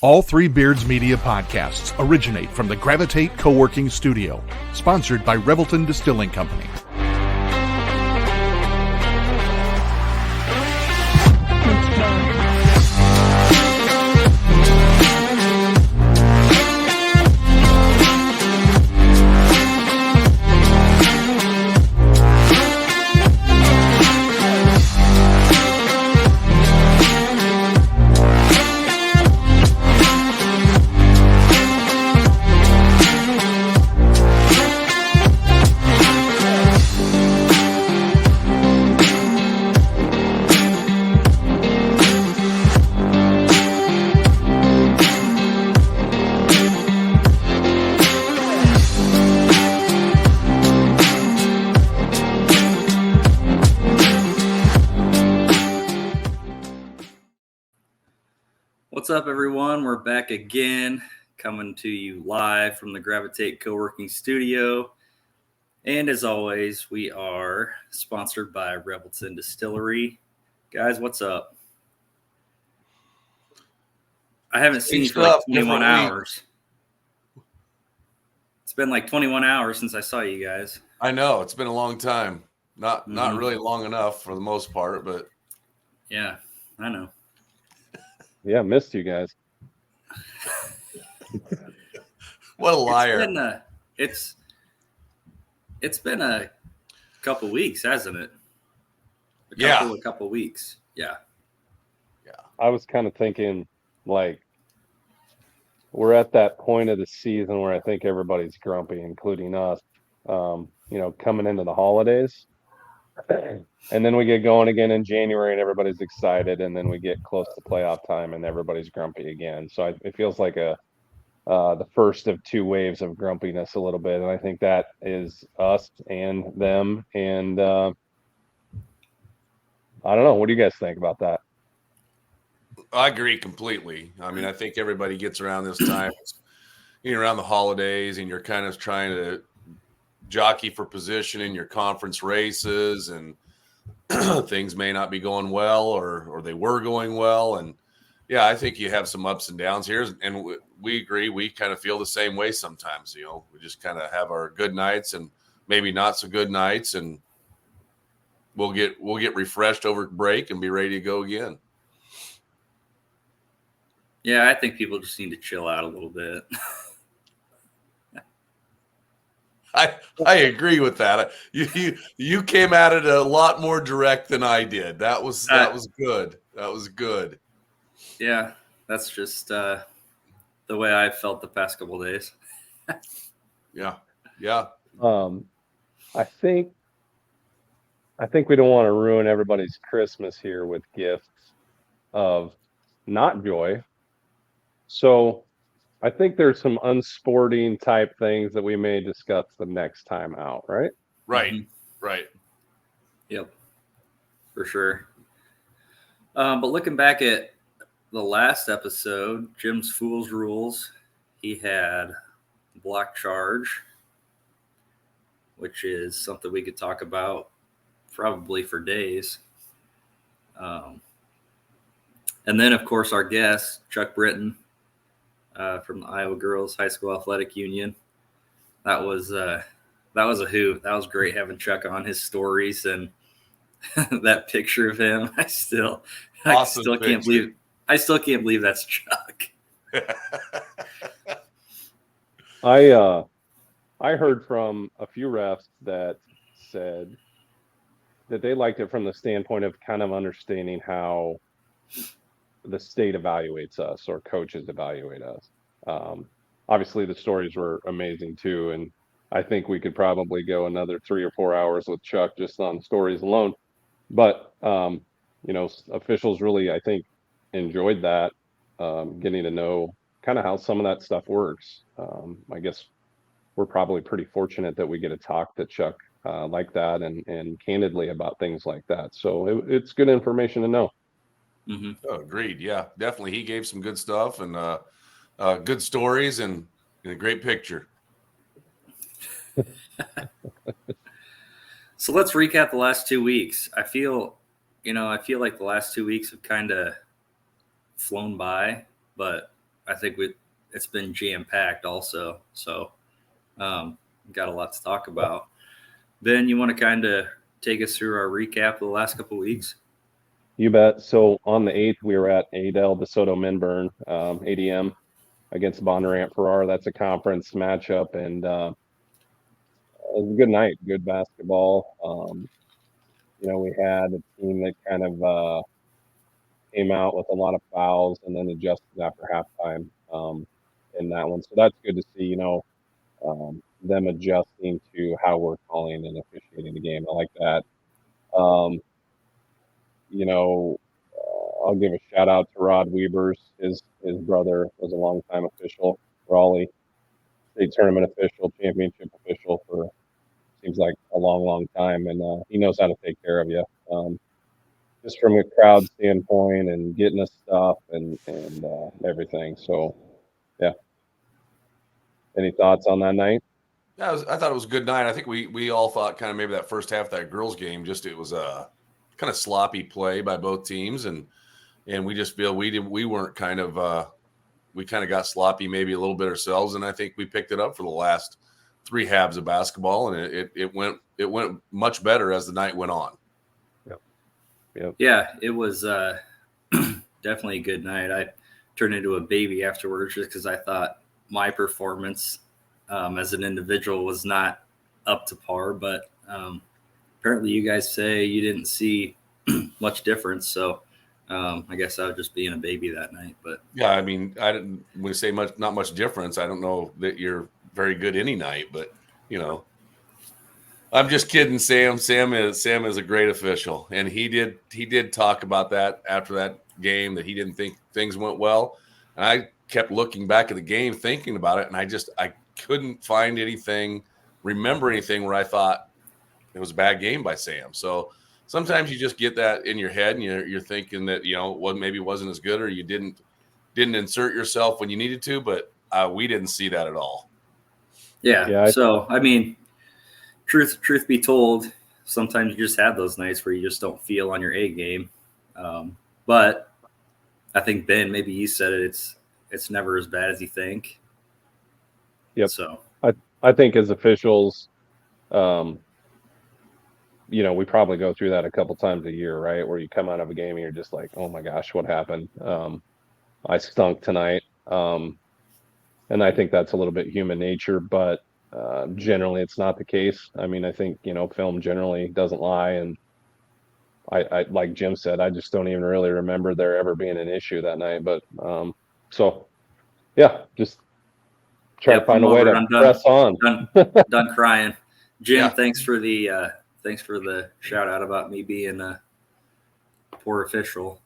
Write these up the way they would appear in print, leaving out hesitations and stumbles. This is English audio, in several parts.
All Three Beards Media podcasts originate from the Gravitate Co-working Studio, sponsored by Revelton Distilling Company. What's up, everyone? We're back again, coming to you live from the Gravitate Co-working Studio. And as always, we are sponsored by Revelton Distillery. Guys, what's up? I haven't seen you for like 21 hours. It's been like 21 hours since I saw you guys. I know. It's been a long time. Not really long enough for the most part, but yeah, I know. Yeah, missed you guys. What a liar. It's been a couple weeks, hasn't it? A couple weeks. Yeah. I was kind of thinking, like, we're at that point of the season where I think everybody's grumpy, including us, coming into the holidays. And then we get going again in January and everybody's excited. And then we get close to playoff time and everybody's grumpy again. So it feels like the first of two waves of grumpiness a little bit. And I think that is us and them. And I don't know. What do you guys think about that? I agree completely. I mean, I think everybody gets around this time, around the holidays, and you're kind of trying to jockey for position in your conference races, and things may not be going well or they were going well. And yeah, I think you have some ups and downs here, and we agree. We kind of feel the same way sometimes. We just kind of have our good nights and maybe not so good nights, and we'll get refreshed over break and be ready to go again. Yeah, I think people just need to chill out a little bit. I agree with that. You came at it a lot more direct than I did. That was good. That was good. Yeah, that's just the way I felt the past couple of days. Yeah. I think we don't want to ruin everybody's Christmas here with gifts of not joy. So I think there's some unsporting type things that we may discuss the next time out, right? Right. Mm-hmm. Right. Yep, for sure. But looking back at the last episode, Jim's Fool's Rules, he had block charge, which is something we could talk about probably for days. And then, of course, our guest, Chuck Britton, from the Iowa Girls High School Athletic Union. That was a hoot. That was great having Chuck on, his stories and that picture of him. I still can't believe that's Chuck. I heard from a few refs that said that they liked it from the standpoint of kind of understanding how the state evaluates us or coaches evaluate us. Obviously the stories were amazing too. And I think we could probably go another 3 or 4 hours with Chuck just on stories alone. But, officials really, I think, enjoyed that, getting to know kind of how some of that stuff works. I guess we're probably pretty fortunate that we get to talk to Chuck like that and candidly about things like that. So it's good information to know. Mm-hmm. Oh, agreed. Yeah, definitely. He gave some good stuff and good stories and a great picture. So let's recap the last 2 weeks. I feel like the last 2 weeks have kind of flown by, but I think it's been jam packed also. So got a lot to talk about. Ben, you want to kind of take us through our recap of the last couple of weeks? You bet. So on the 8th, we were at Adel DeSoto Minburn, ADM against Bondurant Farrar. That's a conference matchup, and it was a good night, good basketball. We had a team that kind of came out with a lot of fouls and then adjusted after halftime in that one. So that's good to see, them adjusting to how we're calling and officiating the game. I like that. I'll give a shout out to Rod Weavers. His brother was a longtime official, Raleigh state tournament official, championship official for seems like a long time, and he knows how to take care of you. Just from a crowd standpoint and getting us stuff and everything. So, yeah. Any thoughts on that night? Yeah, I thought it was a good night. I think we all thought kind of maybe that first half of that girls game, it was a kind of sloppy play by both teams, and we just feel we weren't kind of we kind of got sloppy maybe a little bit ourselves, and I think we picked it up for the last 3 halves of basketball, and it went much better as the night went on. Yep. Yeah, it was definitely a good night. I turned into a baby afterwards just because I thought my performance as an individual was not up to par, but apparently you guys say you didn't see much difference. So I guess I was just being a baby that night. But yeah, I mean, I didn't when you say not much difference. I don't know that you're very good any night, but I'm just kidding, Sam. Sam is a great official, and he did talk about that after that game, that he didn't think things went well. And I kept looking back at the game, thinking about it, and I couldn't find remember anything where I thought it was a bad game by Sam. So sometimes you just get that in your head, and you're thinking that maybe wasn't as good, or you didn't insert yourself when you needed to, but we didn't see that at all. Yeah. So I mean, truth be told, sometimes you just have those nights where you just don't feel on your A game. But I think, Ben, maybe you said it. It's never as bad as you think. Yep. So I think as officials, we probably go through that a couple times a year, right? Where you come out of a game and you're just like, oh my gosh, what happened? I stunk tonight. And I think that's a little bit human nature, but generally it's not the case. I mean, I think, film generally doesn't lie. And I like Jim said, I just don't even really remember there ever being an issue that night. But so, yeah, just try to find a way to press on. Done crying. Jim, yeah. Thanks for the shout out about me being a poor official.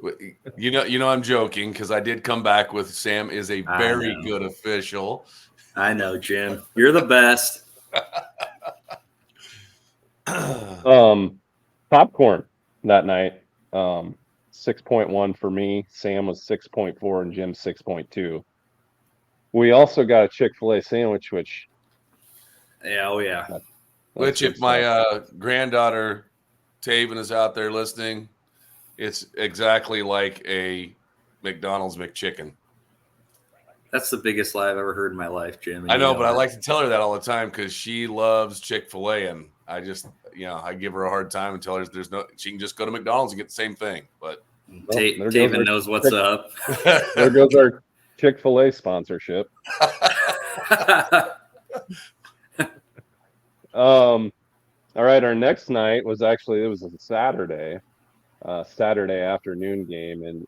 I'm joking, because I did come back with Sam is a very good official. I know, Jim. You're the best. Popcorn that night, 6.1 for me. Sam was 6.4 and Jim 6.2. We also got a Chick-fil-A sandwich, which which if my granddaughter Taven is out there listening, it's exactly like a McDonald's McChicken. That's the biggest lie I've ever heard in my life, Jim. I know, but I like to tell her that all the time because she loves Chick-fil-A, and I just, I give her a hard time and tell her she can just go to McDonald's and get the same thing. But Taven knows what's up. There goes our Chick-fil-A sponsorship. All right, our next night was a Saturday afternoon game, and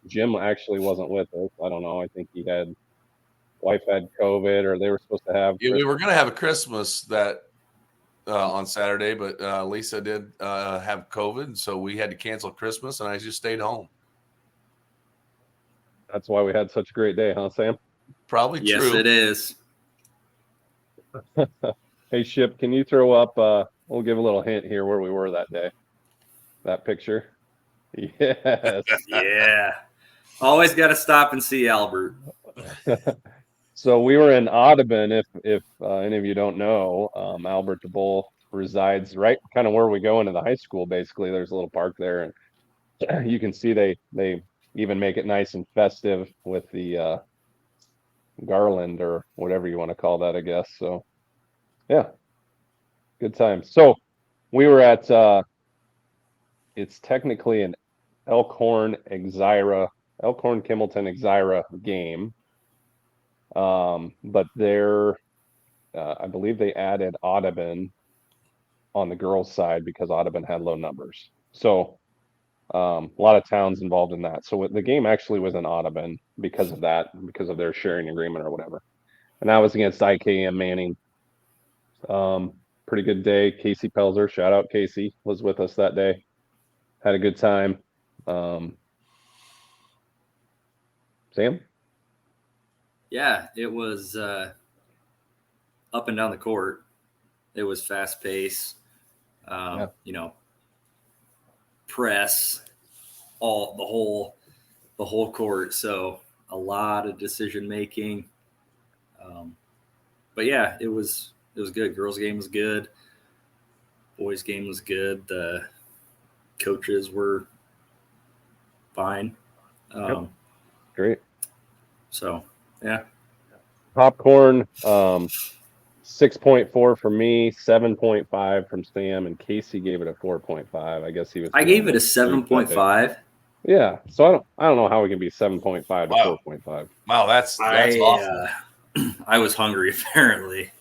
Jim actually wasn't with us. I don't know. I think wife had COVID, or they were supposed to have. Yeah, we were going to have a Christmas that on Saturday, but Lisa did have COVID, so we had to cancel Christmas, and I just stayed home. That's why we had such a great day, huh, Sam? Probably true. Yes, it is. Hey, Ship, can you throw up? We'll give a little hint here where we were that day. That picture. Yes. Yeah. Always got to stop and see Albert. So we were in Audubon. If any of you don't know, Albert DeBoll resides right kind of where we go into the high school. Basically, there's a little park there, and you can see they even make it nice and festive with the garland or whatever you want to call that, I guess. So yeah, good time. So we were at it's technically an Elkhorn Kimballton Exira game. But I believe they added Audubon on the girls' side because Audubon had low numbers. So a lot of towns involved in that. So the game actually was in Audubon because of that, because of their sharing agreement or whatever. And that was against IKM Manning. Pretty good day. Casey Pelzer, shout out Casey, was with us that day. Had a good time. Sam? Yeah, it was up and down the court. It was fast pace. Press, the whole court. So a lot of decision making. But yeah, it was good. Girls' game was good. Boys' game was good. The coaches were fine. Great. So yeah. Popcorn, 6.4 for me, 7.5 from Sam, and Casey gave it a 4.5. I guess I gave it a 7.5. Yeah, so I don't know how we can be 7.5 to 4.5. Wow, that's awful. I was hungry apparently.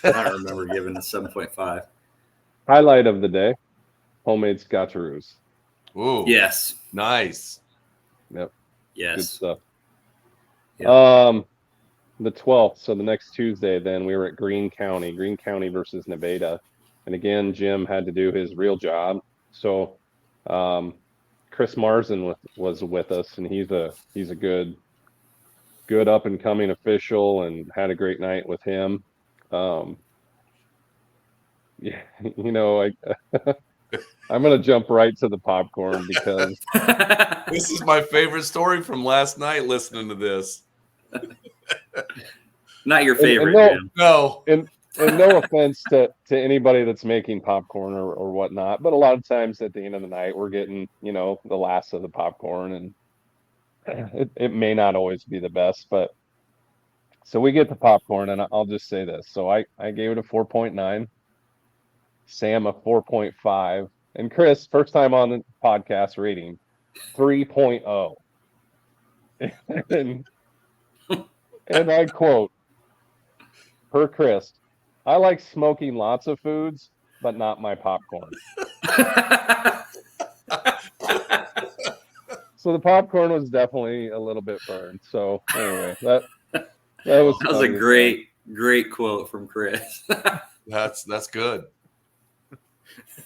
I don't remember giving a 7.5. Highlight of the day: homemade scotcheroos. Ooh, yes, nice. Yep. Yes. Good stuff. Yep. The 12th, so the next Tuesday, then we were at Greene County versus Nevada. And again, Jim had to do his real job. So Chris Marsden was with us, and he's a good up and coming official, and had a great night with him. Yeah, I'm going to jump right to the popcorn because this is my favorite story from last night listening to this. Not your favorite, no. And no offense to anybody that's making popcorn or whatnot, but a lot of times at the end of the night, we're getting, the last of the popcorn, and it may not always be the best, but so we get the popcorn, and I'll just say this. So I gave it a 4.9, Sam a 4.5, and Chris, first time on the podcast, rating 3.0. And I quote, per Chris, I like smoking lots of foods, but not my popcorn. So the popcorn was definitely a little bit burned. So anyway, that was a great quote from Chris. That's good.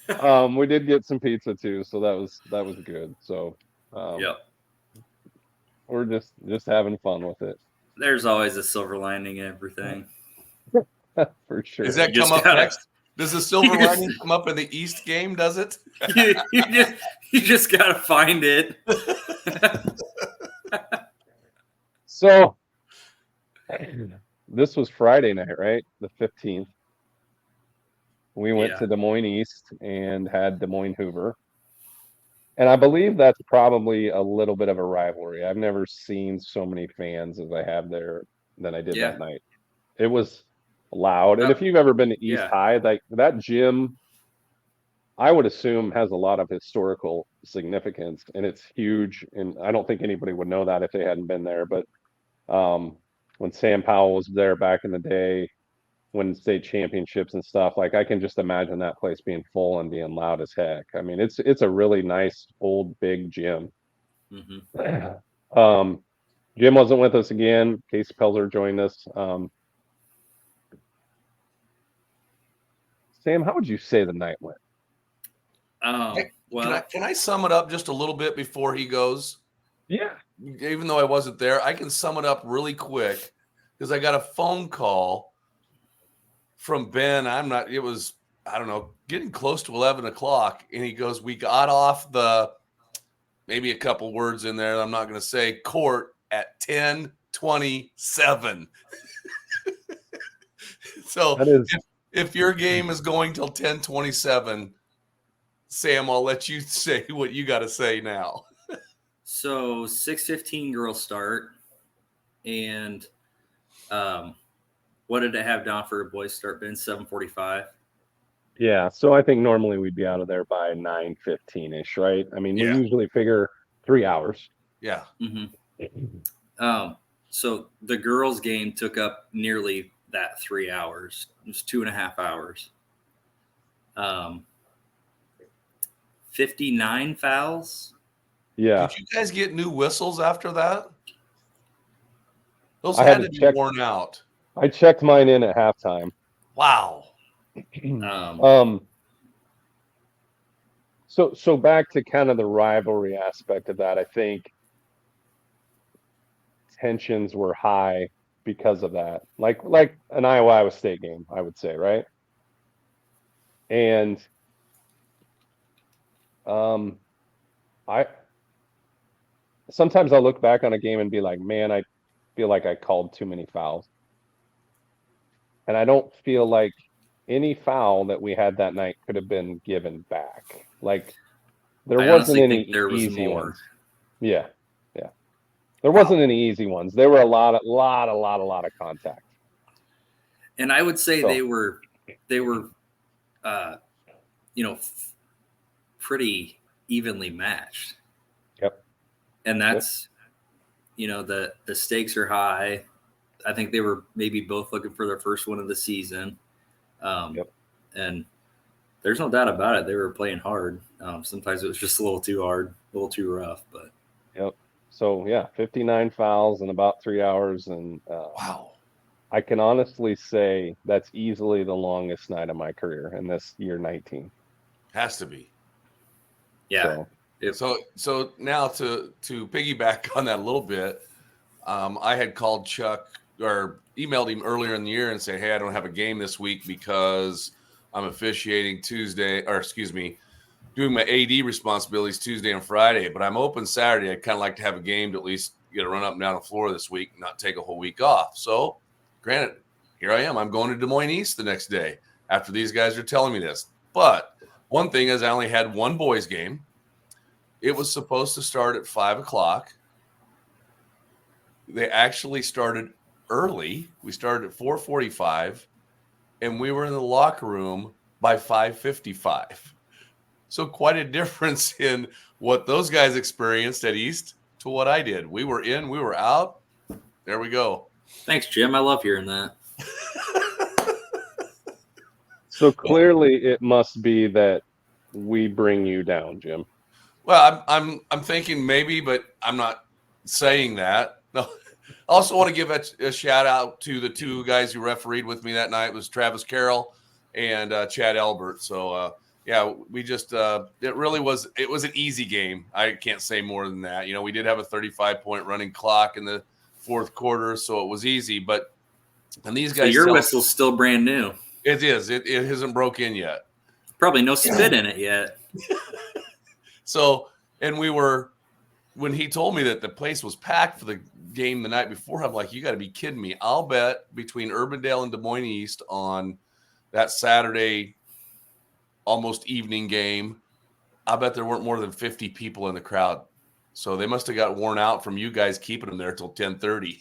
We did get some pizza too, so that was good. So yep. We're just having fun with it. There's always a silver lining in everything. For sure. Does that come up next? Does the silver lining come up in the East game? Does it? you just gotta find it. So this was Friday night, right? The 15th. We went to Des Moines East and had Des Moines Hoover. And I believe that's probably a little bit of a rivalry. I've never seen so many fans as I have there than I did that night. It was loud. And if you've ever been to East High, like that gym, I would assume has a lot of historical significance, and it's huge. And I don't think anybody would know that if they hadn't been there. But when Sam Powell was there back in the day, when state championships and stuff, like I can just imagine that place being full and being loud as heck. I mean, it's a really nice old big gym. Mm-hmm. Jim wasn't with us again. Casey Pelzer joined us. Sam, how would you say the night went? Well, can I sum it up just a little bit before he goes? Yeah. Even though I wasn't there, I can sum it up really quick because I got a phone call from Ben. It was, I don't know, getting close to 11 o'clock. And he goes, we got off maybe a couple words in there I'm not going to say, court at 10:27. So if your game is going till 10:27, Sam, I'll let you say what you got to say now. So 6:15 girls start, and what did it have down for a boys start, Ben? 7:45. Yeah, so I think normally we'd be out of there by 9:15-ish, right? I mean, we Yeah. usually figure 3 hours. Yeah. So the girls' game took up nearly that 3 hours. It was 2.5 hours. 59 fouls. Yeah, Did you guys get new whistles after that? Those I had had to to be check. worn out. I checked mine in at halftime. Wow. So back to kind of the rivalry aspect of that, I think tensions were high because of that. Like an Iowa State game, I would say, right? And I sometimes I'll look back on a game and be like, man, I feel like I called too many fouls. And I don't feel like any foul that we had that night could have been given back. Like there I wasn't honestly any think there was easy more. ones. Yeah. There wasn't any easy ones. There were a lot of contact. And I would say So- they were pretty evenly matched. Yep. And that's, the stakes are high. I think they were maybe both looking for their first one of the season. Yep. And there's no doubt about it. They were playing hard. Sometimes it was just a little too hard, a little too rough, but. Yep. So yeah, 59 fouls in about 3 hours. And Wow. I can honestly say that's easily the longest night of my career in this year 19. Has to be. Yeah. So now to piggyback on that a little bit, I had called Chuck or emailed him earlier in the year and say, hey, I don't have a game this week because I'm officiating doing my AD responsibilities Tuesday and Friday, but I'm open Saturday. I'd kind of like to have a game to at least get a run up and down the floor this week and not take a whole week off. So granted, here I am. I'm going to Des Moines East the next day after these guys are telling me this. But one thing is I only had one boys game. It was supposed to start at 5 o'clock. They actually started early. We started at 4:45, and we were in the locker room by 5:55. So quite a difference in what those guys experienced at East to what I did. We were in, we were out. There we go. Thanks, Jim. I love hearing that. So clearly it must be that we bring you down, Jim. Well, I'm thinking maybe, but I'm not saying that. No. I also want to give a shout out to the two guys who refereed with me that night. It was Travis Carroll and Chad Albert. So yeah, we just it was an easy game. I can't say more than that. We did have a 35-point running clock in the fourth quarter, so it was easy. And these guys, so your whistle's still brand new. It is. It hasn't broke in yet. Probably no spit in it yet. So, and when he told me that the place was packed for the game the night before, I'm like, you got to be kidding me. I'll bet between Urbandale and Des Moines East on that Saturday almost evening game, I bet there weren't more than 50 people in the crowd. So they must have got worn out from you guys keeping them there till 10:30.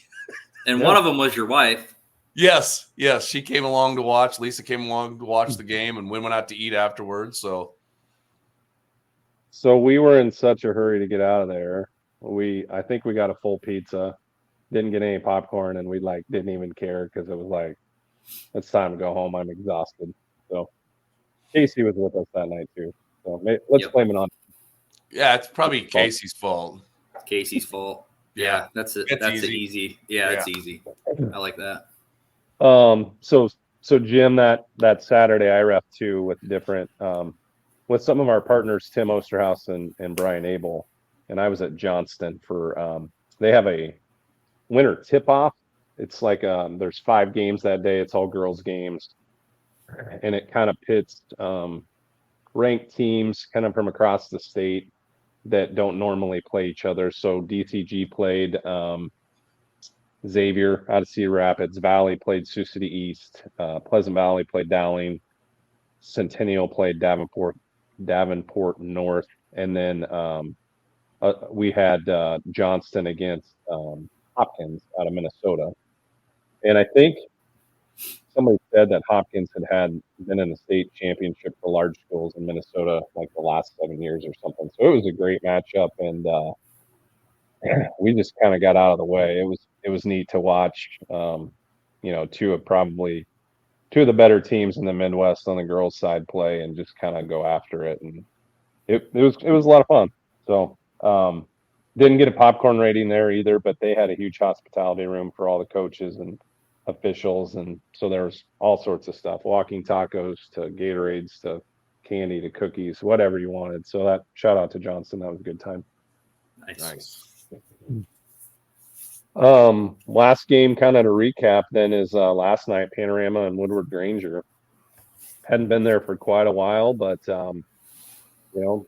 And one of them was your wife. Yes. She came along to watch. Lisa came along to watch the game, and we went out to eat afterwards. So we were in such a hurry to get out of there. I think we got a full pizza, didn't get any popcorn, and we didn't even care because it was like, it's time to go home. I'm exhausted. So Casey was with us that night too. So let's blame it on. Yeah, it's probably Casey's fault. Casey's fault. Yeah, that's it. That's easy. Yeah, it's easy. I like that. So Jim, that Saturday I ref too with different with some of our partners, Tim Osterhaus and Brian Abel, and I was at Johnston for they have a winter tip off. It's like there's 5 games that day. It's all girls games, and it kind of pits ranked teams kind of from across the state that don't normally play each other. So DCG played Xavier out of Cedar Rapids. Valley played Sioux City East. Pleasant Valley played Dowling. Centennial played Davenport North. And then we had Johnston against Hopkins out of Minnesota, and I think somebody said that Hopkins had been in the state championship for large schools in Minnesota like the last 7 years or something. So it was a great matchup, and we just kind of got out of the way. It was neat to watch. Two of the better teams in the Midwest on the girls' side play and just kind of go after it, and it was a lot of fun. So didn't get a popcorn rating there either, but they had a huge hospitality room for all the coaches and officials, and so there was all sorts of stuff, walking tacos to Gatorades to candy to cookies, whatever you wanted. So that shout out to Johnson. That was a good time. Nice. Last game kind of to recap then is last night, Panorama and Woodward Granger. Hadn't been there for quite a while, but still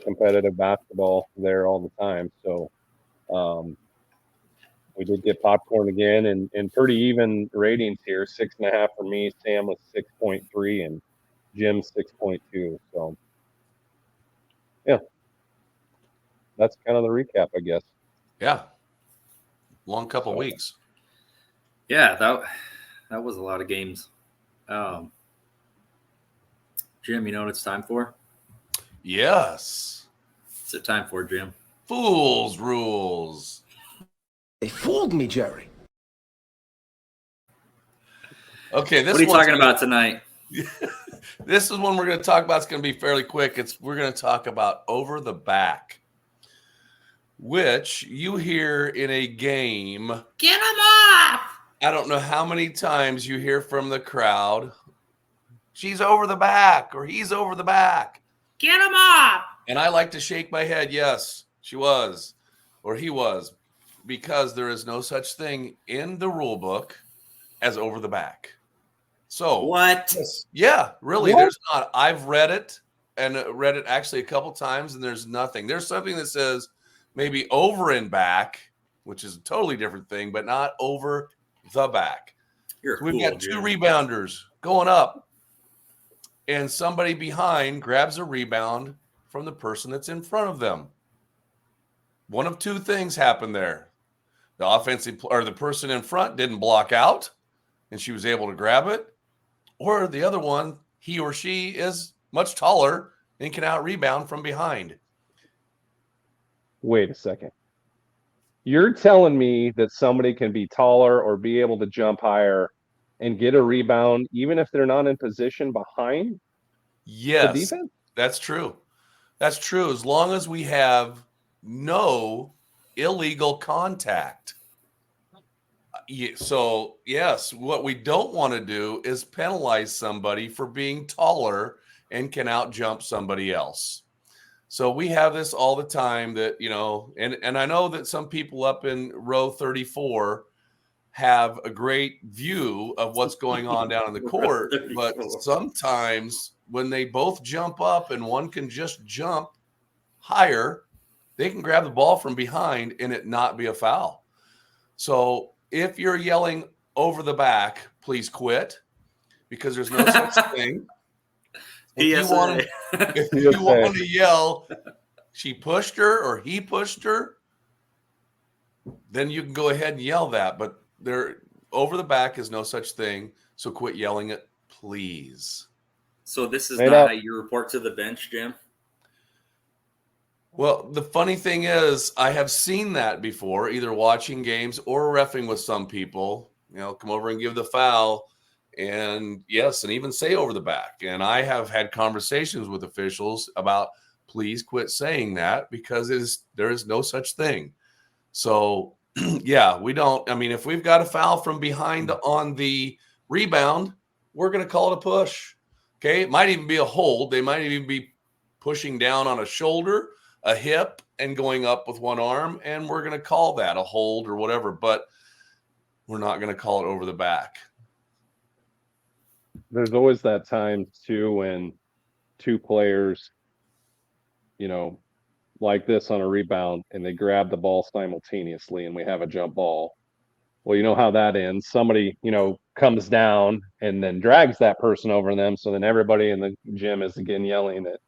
competitive basketball there all the time. So we did get popcorn again, and pretty even ratings here. 6.5 for me. Sam was 6.3, and Jim 6.2. So yeah, that's kind of the recap, I guess. Yeah. Long couple weeks. Yeah, that was a lot of games. Jim, you know what it's time for? Yes. What's it time for, Jim? Fool's rules. They fooled me, Jerry. Okay, what are you talking about tonight? This is one we're going to talk about. It's going to be fairly quick. We're going to talk about over the back, which you hear in a game. Get him off! I don't know how many times you hear from the crowd, she's over the back or he's over the back. Get him off! And I like to shake my head. Yes, she was or he was, because there is no such thing in the rule book as over the back. So what? Yeah, really, What? There's not. I've read it and read it actually a couple times, and there's nothing. There's something that says maybe over and back, which is a totally different thing, but not over the back. We've got two rebounders going up, and somebody behind grabs a rebound from the person that's in front of them. One of two things happened there. The offensive or the person in front didn't block out, and she was able to grab it. Or the other one, he or she is much taller and can out-rebound from behind. Wait a second. You're telling me that somebody can be taller or be able to jump higher and get a rebound even if they're not in position behind Yes, the defense? that's true. That's true, as long as we have no illegal contact. So, yes, what we don't want to do is penalize somebody for being taller and can out-jump somebody else. So we have this all the time that, and I know that some people up in row 34 have a great view of what's going on down in the court, but sometimes when they both jump up and one can just jump higher, they can grab the ball from behind and it not be a foul. So if you're yelling over the back, please quit, because there's no such thing. If you want to yell, she pushed her or he pushed her, then you can go ahead and yell that. But there, over the back is no such thing. So quit yelling it, please. So this is not how you report to the bench, Jim? Well, the funny thing is, I have seen that before, either watching games or reffing with some people, come over and give the foul. And yes, and even say over the back. And I have had conversations with officials about, please quit saying that, because there is no such thing. So yeah, we don't. I mean, if we've got a foul from behind on the rebound, we're going to call it a push. Okay. It might even be a hold. They might even be pushing down on a shoulder, a hip, and going up with one arm. And we're going to call that a hold or whatever, but we're not going to call it over the back. There's always that time too when two players, like this on a rebound, and they grab the ball simultaneously and we have a jump ball. Well, you know how that ends. Somebody, comes down and then drags that person over them. So then everybody in the gym is again yelling that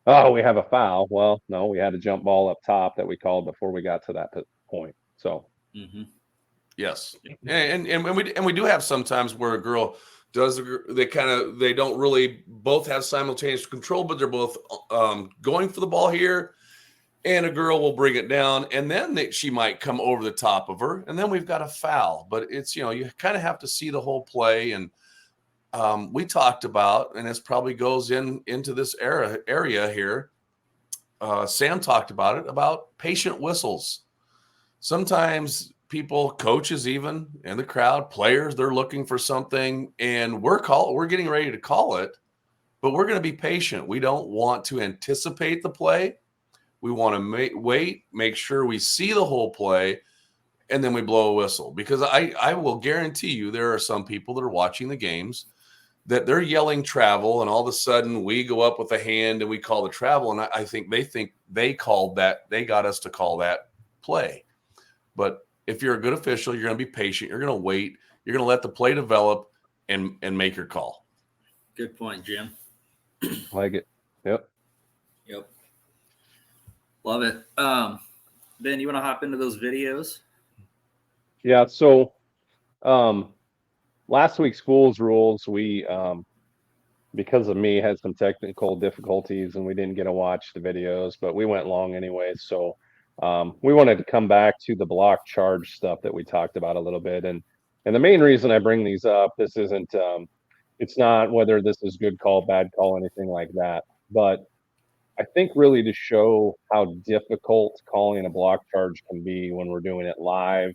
oh, we have a foul. Well, no, we had a jump ball up top that we called before we got to that point. So Mm-hmm. Yes, and we do have sometimes where a girl does they don't really both have simultaneous control, but they're both going for the ball here, and a girl will bring it down, and then she might come over the top of her, and then we've got a foul. But it's you kind of have to see the whole play, and we talked about, and this probably goes into this area here. Sam talked about it about patient whistles. Sometimes people, coaches, even in the crowd, players, they're looking for something, and we're getting ready to call it, but we're going to be patient. We don't want to anticipate the play. We want to make sure we see the whole play, and then we blow a whistle. Because I will guarantee you there are some people that are watching the games that they're yelling travel, and all of a sudden we go up with a hand and we call the travel, and I think they called that. They got us to call that play. But if you're a good official, you're going to be patient. You're going to wait. You're going to let the play develop and make your call. Good point, Jim. like it. Yep. Love it. Ben, you want to hop into those videos? Yeah. So last week's schools rules, we because of me had some technical difficulties and we didn't get to watch the videos, but we went long anyway. So we wanted to come back to the block charge stuff that we talked about a little bit. And the main reason I bring these up, this isn't it's not whether this is good call, bad call, anything like that. But I think really to show how difficult calling a block charge can be when we're doing it live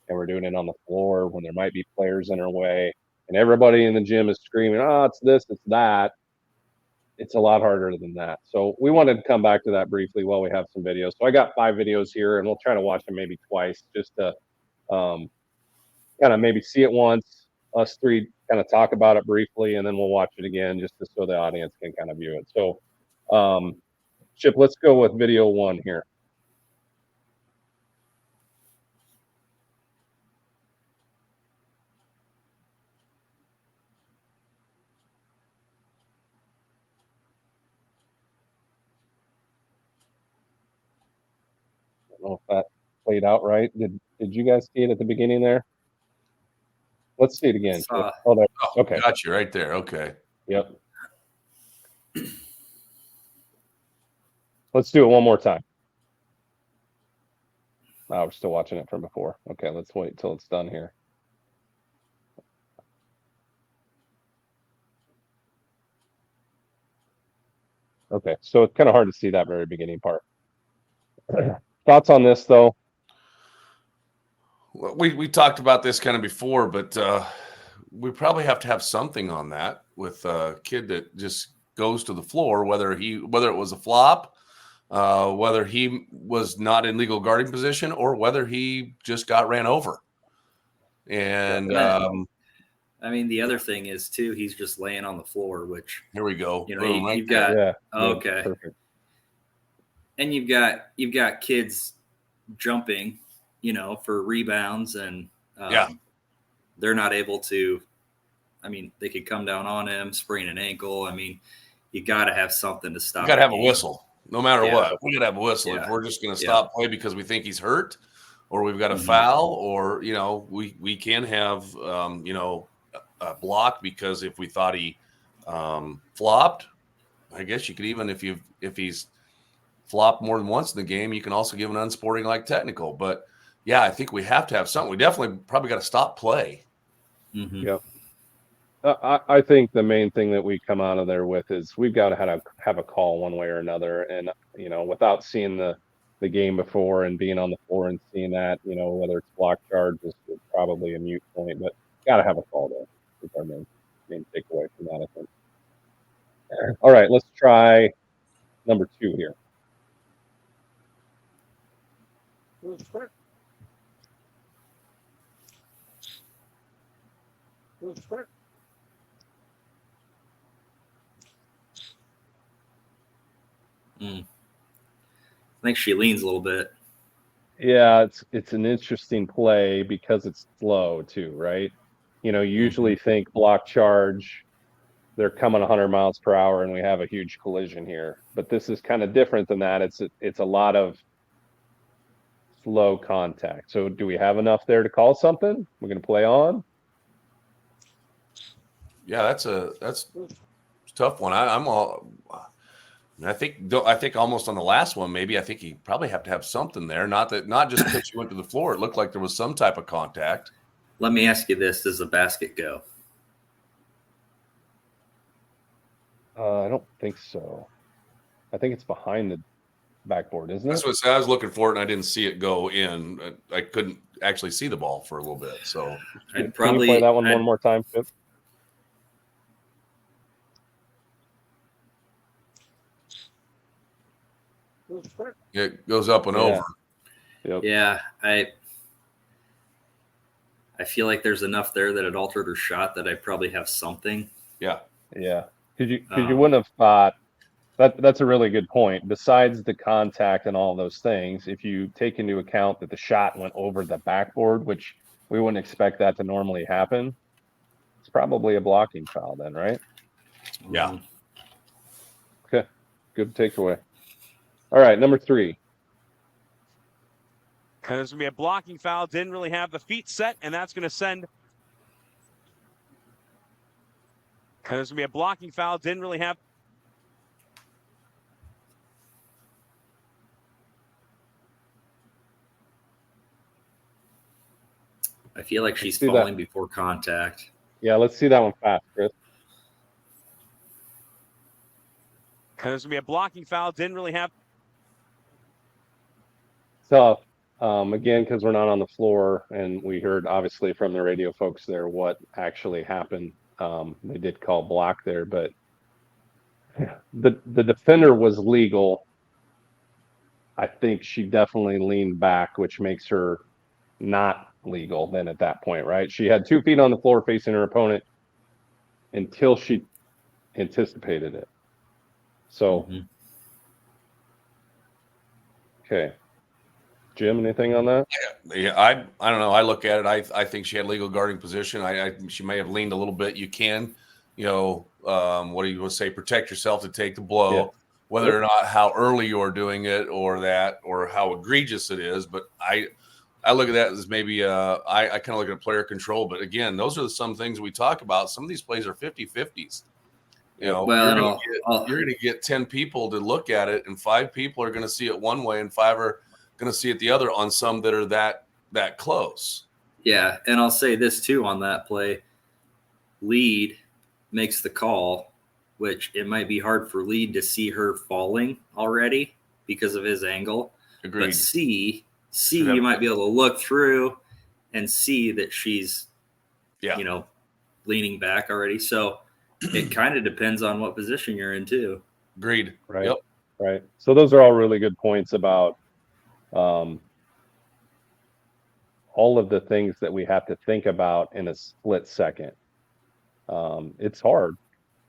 and we're doing it on the floor, when there might be players in our way and everybody in the gym is screaming, oh, it's this, it's that. It's a lot harder than that. So we wanted to come back to that briefly while we have some videos. So I got 5 videos here, and we'll try to watch them maybe twice just to kind of maybe see it once, us three kind of talk about it briefly, and then we'll watch it again just so the audience can kind of view it. So Chip, let's go with video 1 here. I don't know if that played out right. Did you guys see it at the beginning there? Let's see it again. Oh, there. Okay. Got you right there. Okay. Yep. Let's do it one more time. Oh, we're still watching it from before. Okay, let's wait till it's done here. Okay, so it's kind of hard to see that very beginning part. Thoughts on this, though? Well, we talked about this kind of before, but we probably have to have something on that with a kid that just goes to the floor, whether it was a flop, whether he was not in legal guarding position, or whether he just got ran over. And I mean, the other thing is too, he's just laying on the floor, which here we go. You've got okay, perfect. And you've got kids jumping, for rebounds, and they're not able to. I mean, they could come down on him, sprain an ankle. I mean, you got to have something to stop. You got to have a whistle, no matter what. We got to have a whistle if we're just going to stop play because we think he's hurt, or we've got a foul, or we can have a block because if we thought he flopped, I guess you could even if he's flopped more than once in the game, you can also give an unsporting-like technical. But yeah, I think we have to have something. We definitely probably got to stop play. Mm-hmm. Yep. I think the main thing that we come out of there with is we've got to have a call one way or another. And, without seeing the game before and being on the floor and seeing that, whether it's block charge is probably a mute point, but got to have a call there. That's our main takeaway from that, I think. All right, let's try number 2 here. I think she leans a little bit. Yeah, it's an interesting play because it's slow too, right? You usually think block charge, they're coming 100 miles per hour and we have a huge collision here. But this is kind of different than that. It's a lot of slow contact. So do we have enough there to call something? We're going to play on. Yeah, that's a tough one. I think almost on the last one, maybe I think he probably have to have something there. Not just because she went to the floor. It looked like there was some type of contact. Let me ask you this: does the basket go? I don't think so. I think it's behind the backboard, isn't it? That's what I was looking for it, and I didn't see it go in. I couldn't actually see the ball for a little bit. So I'd Can you play that one more time, Chip? it goes up and over. Yep. Yeah, I feel like there's enough there that it altered her shot that I probably have something. Yeah. Yeah. Because you wouldn't have thought that's a really good point. Besides the contact and all those things, if you take into account that the shot went over the backboard, which we wouldn't expect that to normally happen, it's probably a blocking foul then, right? Yeah. Okay. Good takeaway. All right, number 3. And there's going to be a blocking foul. Didn't really have the feet set, and that's going to send. And there's going to be a blocking foul. Didn't really have. I feel like she's falling before contact. Yeah, let's see that one fast, Chris. And there's going to be a blocking foul. Didn't really have. Tough. Again, because we're not on the floor, and we heard obviously from the radio folks there what actually happened. They did call block there, but the defender was legal. I think she definitely leaned back, which makes her not legal then at that point, right? She had 2 feet on the floor facing her opponent until she anticipated it. So, Okay. Jim, anything on that? Yeah, I don't know. I look at it. I think she had legal guarding position. She may have leaned a little bit. You can, what do you say? Protect yourself to take the blow, Yeah. whether or not how early you're doing it or how egregious it is. But I look at that as maybe I kind of look at player control. But again, those are some things we talk about. Some of these plays are 50-50s. You're going to get 10 people to look at it, and 5 people are going to see it one way, and 5 are going to see it the other on some that are that close. Yeah, and I'll say this too on that play. Lead makes the call, which it might be hard for Lead to see her falling already because of his angle. Agreed. But C, you might be able to look through and see that she's, leaning back already. So it kind of depends on what position you're in too. Agreed. Right. Yep. Right. So those are all really good points about all of the things that we have to think about in a split second. It's hard.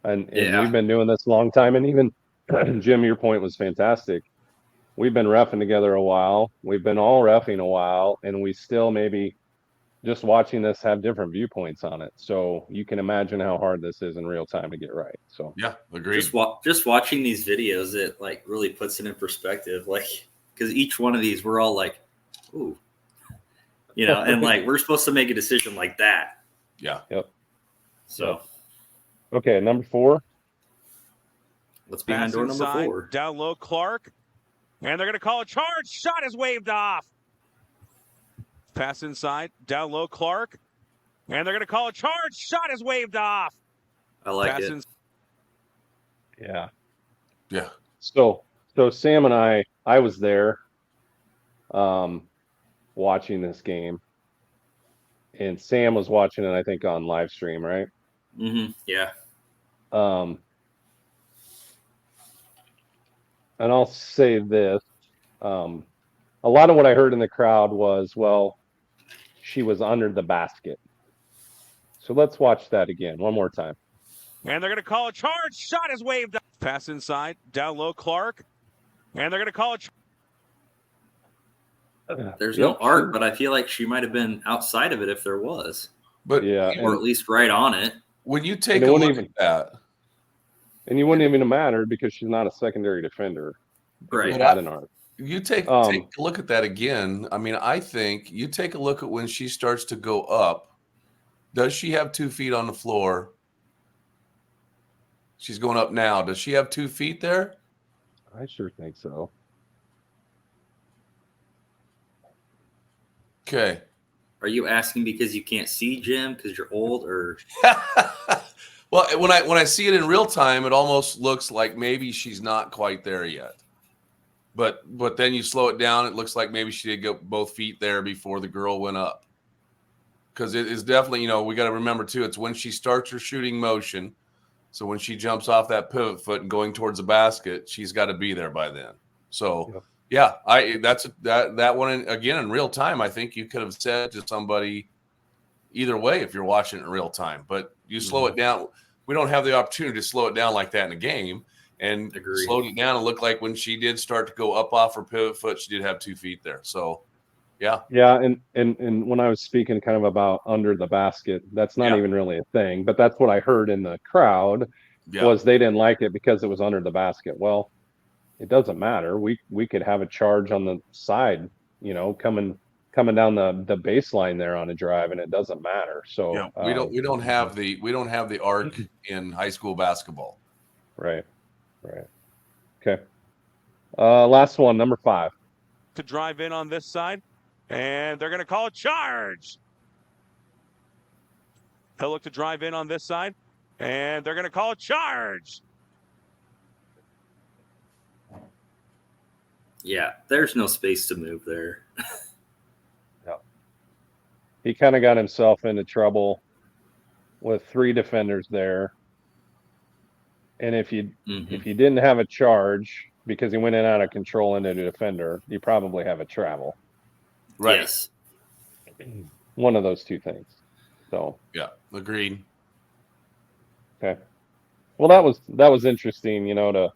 And we've been doing this a long time. And even, Jim, your point was fantastic. We've been reffing together a while. We've been all reffing a while. And we still maybe just watching this have different viewpoints on it. So you can imagine how hard this is in real time to get right. So yeah, agreed. Just watching these videos, it like really puts it in perspective. Like, because each one of these, we're all like, ooh, and like we're supposed to make a decision like that. Yeah. Yep. So, okay, number 4. What's behind door number 4? Down low, Clark. And they're going to call a charge. Shot is waved off. Pass inside. Down low, Clark. And they're going to call a charge. Shot is waved off. I like it. Yeah. Yeah. So Sam and I was there watching this game. And Sam was watching it, I think, on live stream, right? Mm-hmm. Yeah. And I'll say this. A lot of what I heard in the crowd was, well, she was under the basket. So let's watch that again one more time. And they're going to call a charge. Shot is waved off. Pass inside. Down low, Clark. And they're going to call a charge. There's no art, but I feel like she might have been outside of it if there was. But yeah, or at least right on it. When you take a look at that, And you wouldn't even have mattered because she's not a secondary defender. Right. She's not an arc. You take a look at that again. I mean, I think you take a look at when she starts to go up. Does she have 2 feet on the floor? She's going up now. Does she have 2 feet there? I sure think so. Okay. Are you asking because you can't see, Jim, because you're old, or? Well, when I see it in real time, it almost looks like maybe she's not quite there yet. But then you slow it down, it looks like maybe she did go both feet there before the girl went up. Because it is definitely, we got to remember too, it's when she starts her shooting motion. So when she jumps off that pivot foot and going towards the basket, she's got to be there by then. So that one again in real time. I think you could have said to somebody either way if you're watching it in real time. But you slow it down. We don't have the opportunity to slow it down like that in a game. And slowed it down and looked like when she did start to go up off her pivot foot, she did have 2 feet there. So, yeah. Yeah, and when I was speaking kind of about under the basket, that's not even really a thing. But that's what I heard in the crowd was they didn't like it because it was under the basket. Well, it doesn't matter. We could have a charge on the side, coming down the baseline there on a drive, and it doesn't matter. So we don't have the arc in high school basketball. Right. Okay. Last one, number 5. To drive in on this side, and they're going to call a charge. He'll look to drive in on this side, and they're going to call a charge. Yeah, there's no space to move there. He kind of got himself into trouble with 3 defenders there. And if you didn't have a charge because he went in out of control into the defender, you probably have a travel. Right. Yes. One of those 2 things. So yeah, agreed. Okay. Well, that was interesting, to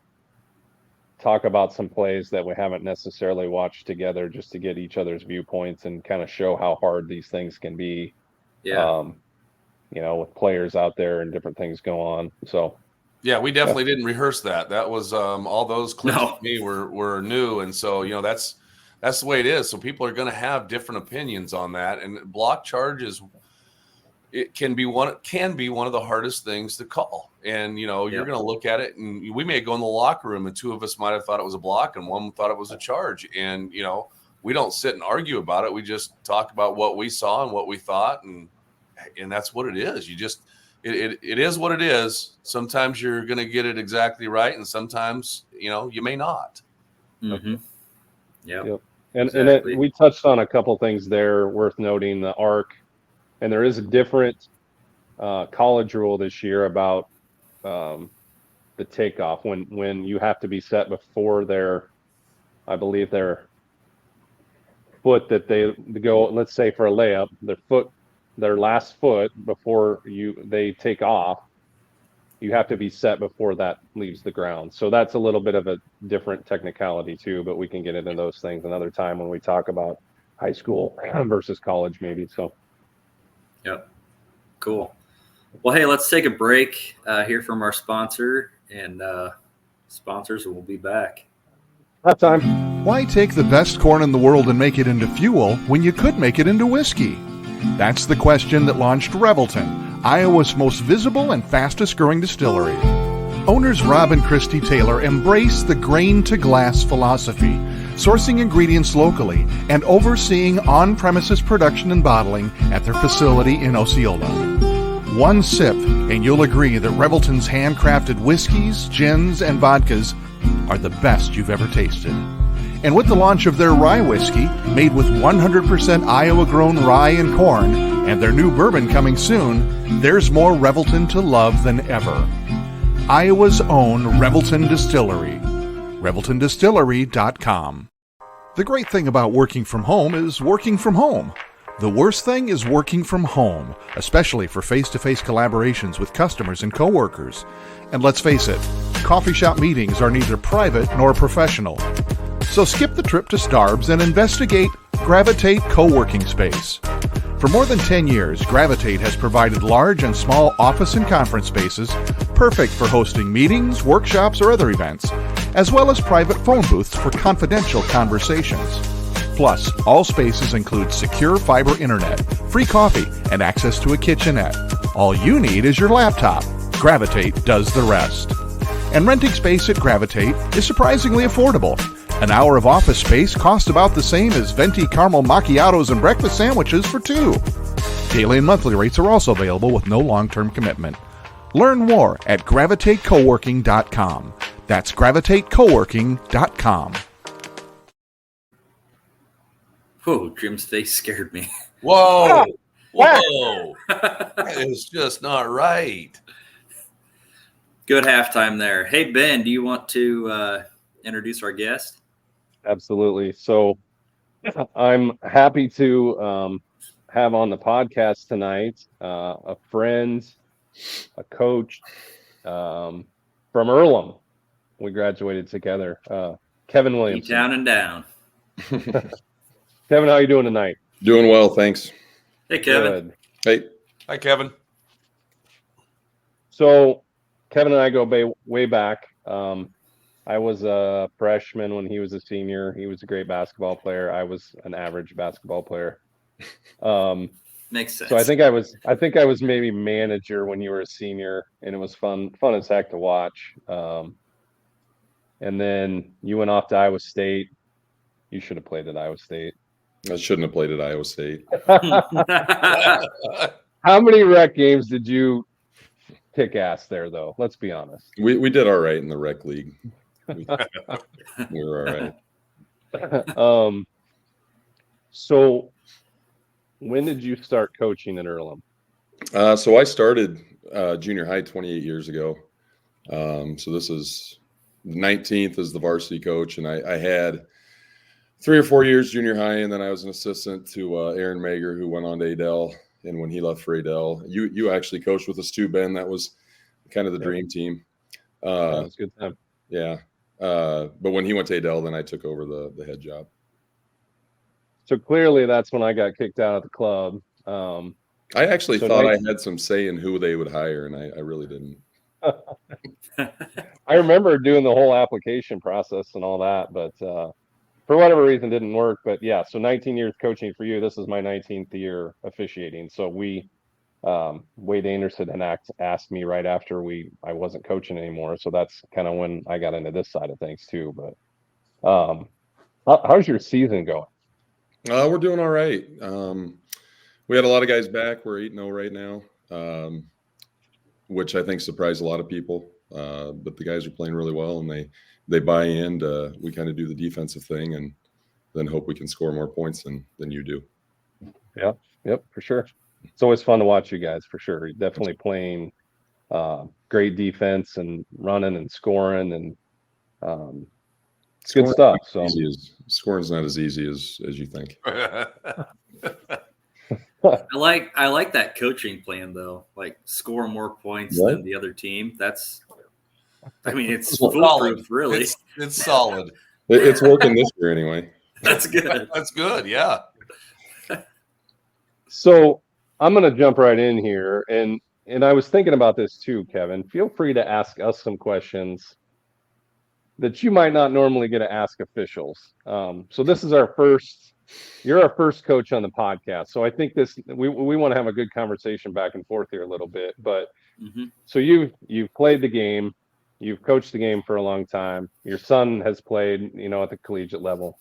talk about some plays that we haven't necessarily watched together, just to get each other's viewpoints and kind of show how hard these things can be. Yeah. With players out there and different things go on. So. Yeah, we definitely didn't rehearse that. That was all those clips to me were new, and so that's the way it is. So people are going to have different opinions on that, and block charges can be one of the hardest things to call. And you're going to look at it, and we may go in the locker room, and 2 of us might have thought it was a block, and one thought it was a charge. And we don't sit and argue about it. We just talk about what we saw and what we thought, and that's what it is. You just It is what it is. Sometimes you're going to get it exactly right, and sometimes you may not. Mm-hmm. Yep. And we touched on a couple things there worth noting. The arc, and there is a different college rule this year about the takeoff when you have to be set before their foot that they go. Let's say for a layup, their last foot before they take off, you have to be set before that leaves the ground. So that's a little bit of a different technicality too, but we can get into those things another time when we talk about high school versus college maybe. So yep. Cool. Well, hey, let's take a break, hear from our sponsor, and sponsors, and we'll be back. That time. Why take the best corn in the world and make it into fuel when you could make it into whiskey? That's the question that launched Revelton, Iowa's most visible and fastest growing distillery. Owners Rob and Christy Taylor embrace the grain-to-glass philosophy, sourcing ingredients locally and overseeing on-premises production and bottling at their facility in Osceola. One sip, and you'll agree that Revelton's handcrafted whiskeys, gins, and vodkas are the best you've ever tasted. And with the launch of their rye whiskey, made with 100% Iowa-grown rye and corn, and their new bourbon coming soon, there's more Revelton to love than ever. Iowa's own Revelton Distillery. ReveltonDistillery.com. The great thing about working from home is working from home. The worst thing is working from home, especially for face-to-face collaborations with customers and coworkers. And let's face it, coffee shop meetings are neither private nor professional. So skip the trip to Starbs and investigate Gravitate Co-working Space. For more than 10 years, Gravitate has provided large and small office and conference spaces perfect for hosting meetings, workshops, or other events, as well as private phone booths for confidential conversations. Plus, all spaces include secure fiber internet, free coffee, and access to a kitchenette. All you need is your laptop. Gravitate does the rest. And renting space at Gravitate is surprisingly affordable. An hour of office space costs about the same as venti caramel macchiatos and breakfast sandwiches for two. Daily and monthly rates are also available with no long-term commitment. Learn more at gravitatecoworking.com. That's gravitatecoworking.com. Whoa, Jim's face scared me. Whoa. Whoa. That is just not right. Good halftime there. Hey, Ben, do you want to introduce our guest? Absolutely. So I'm happy to have on the podcast tonight a friend, a coach from Earlham. We graduated together. Kevin Williamson. Down and down. Kevin, how are you doing tonight? Doing well, thanks. Hey, Kevin. Hey. Hi, Kevin. So Kevin and I go way back. I was a freshman when he was a senior. He was a great basketball player. I was an average basketball player. Makes sense. So I think I was maybe manager when you were a senior, and it was fun as heck to watch. And then you went off to Iowa State. You should have played at Iowa State. I shouldn't have played at Iowa State. How many rec games did you kick ass there, though? Let's be honest. We did all right in the rec league. We were all right. So when did you start coaching at Earlham? So I started junior high 28 years ago. So this is 19th as the varsity coach, and I had 3 or 4 years junior high, and then I was an assistant to Aaron Mager, who went on to Adel. And when he left for Adel, you actually coached with us too, Ben. That was kind of the dream team. That was a good time. Yeah. But when he went to Adel, then I took over the head job. So clearly that's when I got kicked out of the club. I actually thought I had some say in who they would hire, and I really didn't. I remember doing the whole application process and all that, but for whatever reason didn't work. But yeah, so 19 years coaching for you. This is my 19th year officiating. So Wade Anderson had asked me right after I wasn't coaching anymore. So that's kind of when I got into this side of things too. But how's your season going? We're doing all right. We had a lot of guys back. We're 8-0 right now, which I think surprised a lot of people. But the guys are playing really well, and they buy in. We kind of do the defensive thing, and then hope we can score more points than you do. Yep, for sure. It's always fun to watch you guys, for sure. You're definitely playing great defense and running and scoring, and it's good stuff. So scoring's not as easy as you think. I like that coaching plan though. Like score more points than the other team. It's foolproof, really. It's solid. It's working this year anyway. That's good. That's good. Yeah. So I'm going to jump right in here, and I was thinking about this too, Kevin. Feel free to ask us some questions that you might not normally get to ask officials. So this is you're our first coach on the podcast. So I think we want to have a good conversation back and forth here a little bit. But So you've played the game, you've coached the game for a long time. Your son has played, at the collegiate level.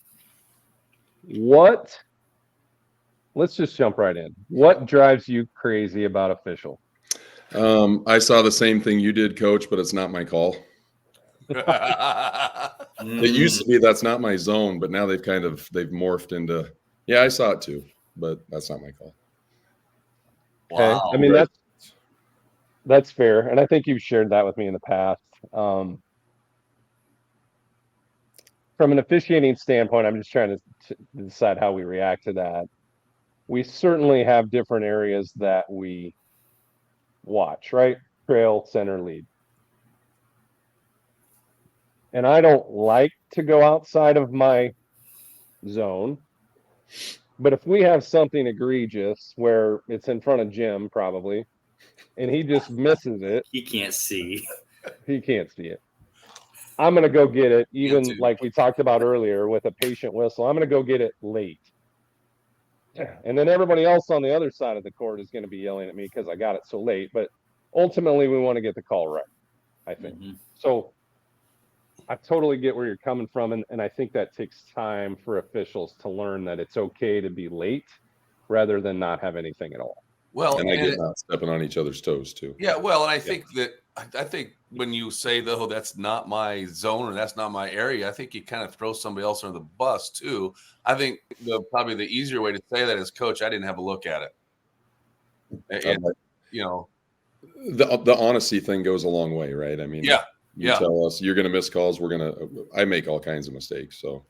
Let's just jump right in. What drives you crazy about official? I saw the same thing you did, Coach, but it's not my call. It used to be that's not my zone, but now they've morphed into, I saw it too, but that's not my call. Wow. Okay. That's fair. And I think you've shared that with me in the past. From an officiating standpoint, I'm just trying to decide how we react to that. We certainly have different areas that we watch, right? Trail, center, lead. And I don't like to go outside of my zone. But if we have something egregious where it's in front of Jim, probably, and he just misses it. He can't see. He can't see it. I'm going to go get it, even too. like we talked about earlier with a patient whistle. I'm going to go get it late. And then everybody else on the other side of the court is going to be yelling at me because I got it so late. But ultimately, we want to get the call right, I think. Mm-hmm. So I totally get where you're coming from. And I think that takes time for officials to learn that it's okay to be late rather than not have anything at all. Well, And I get not stepping on each other's toes too. Yeah, well, and I think when you say though that's not my zone or that's not my area, I think you kind of throw somebody else under the bus too. I think probably the easier way to say that is, Coach, I didn't have a look at it. And, you know, the honesty thing goes a long way, right? I mean, you tell us you're going to miss calls. I make all kinds of mistakes, so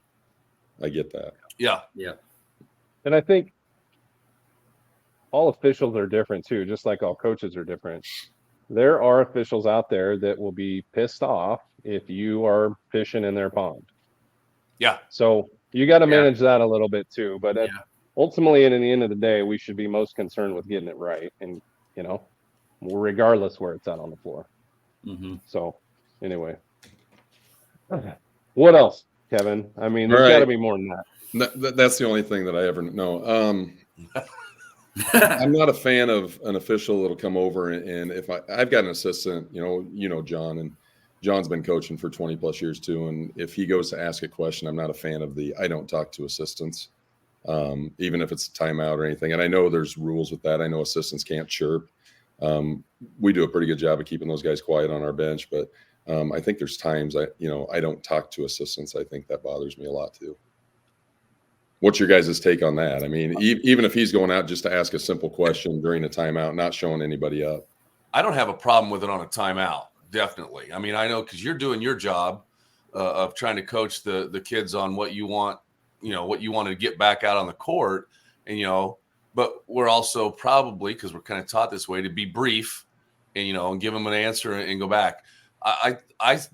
I get that. Yeah. And I think all officials are different too, just like all coaches are different. There are officials out there that will be pissed off if you are fishing in their pond. Yeah. So you got to manage that a little bit too. But ultimately, at the end of the day, we should be most concerned with getting it right, and regardless where it's at on the floor. Mm-hmm. So anyway, what else, Kevin? I mean, there's got to be more than that. That's the only thing that I ever know. I'm not a fan of an official that'll come over and if I've got an assistant, John, and John's been coaching for 20 plus years too. And if he goes to ask a question, I'm not a fan of I don't talk to assistants, even if it's a timeout or anything. And I know there's rules with that. I know assistants can't chirp. We do a pretty good job of keeping those guys quiet on our bench, but I think there's times I don't talk to assistants. I think that bothers me a lot too. What's your guys' take on that? I mean, even if he's going out just to ask a simple question during a timeout, not showing anybody up. I don't have a problem with it on a timeout. Definitely. I mean, I know because you're doing your job of trying to coach the kids on what you want, what you want to get back out on the court. And, but we're also probably, because we're kind of taught this way, to be brief and give them an answer and go back. I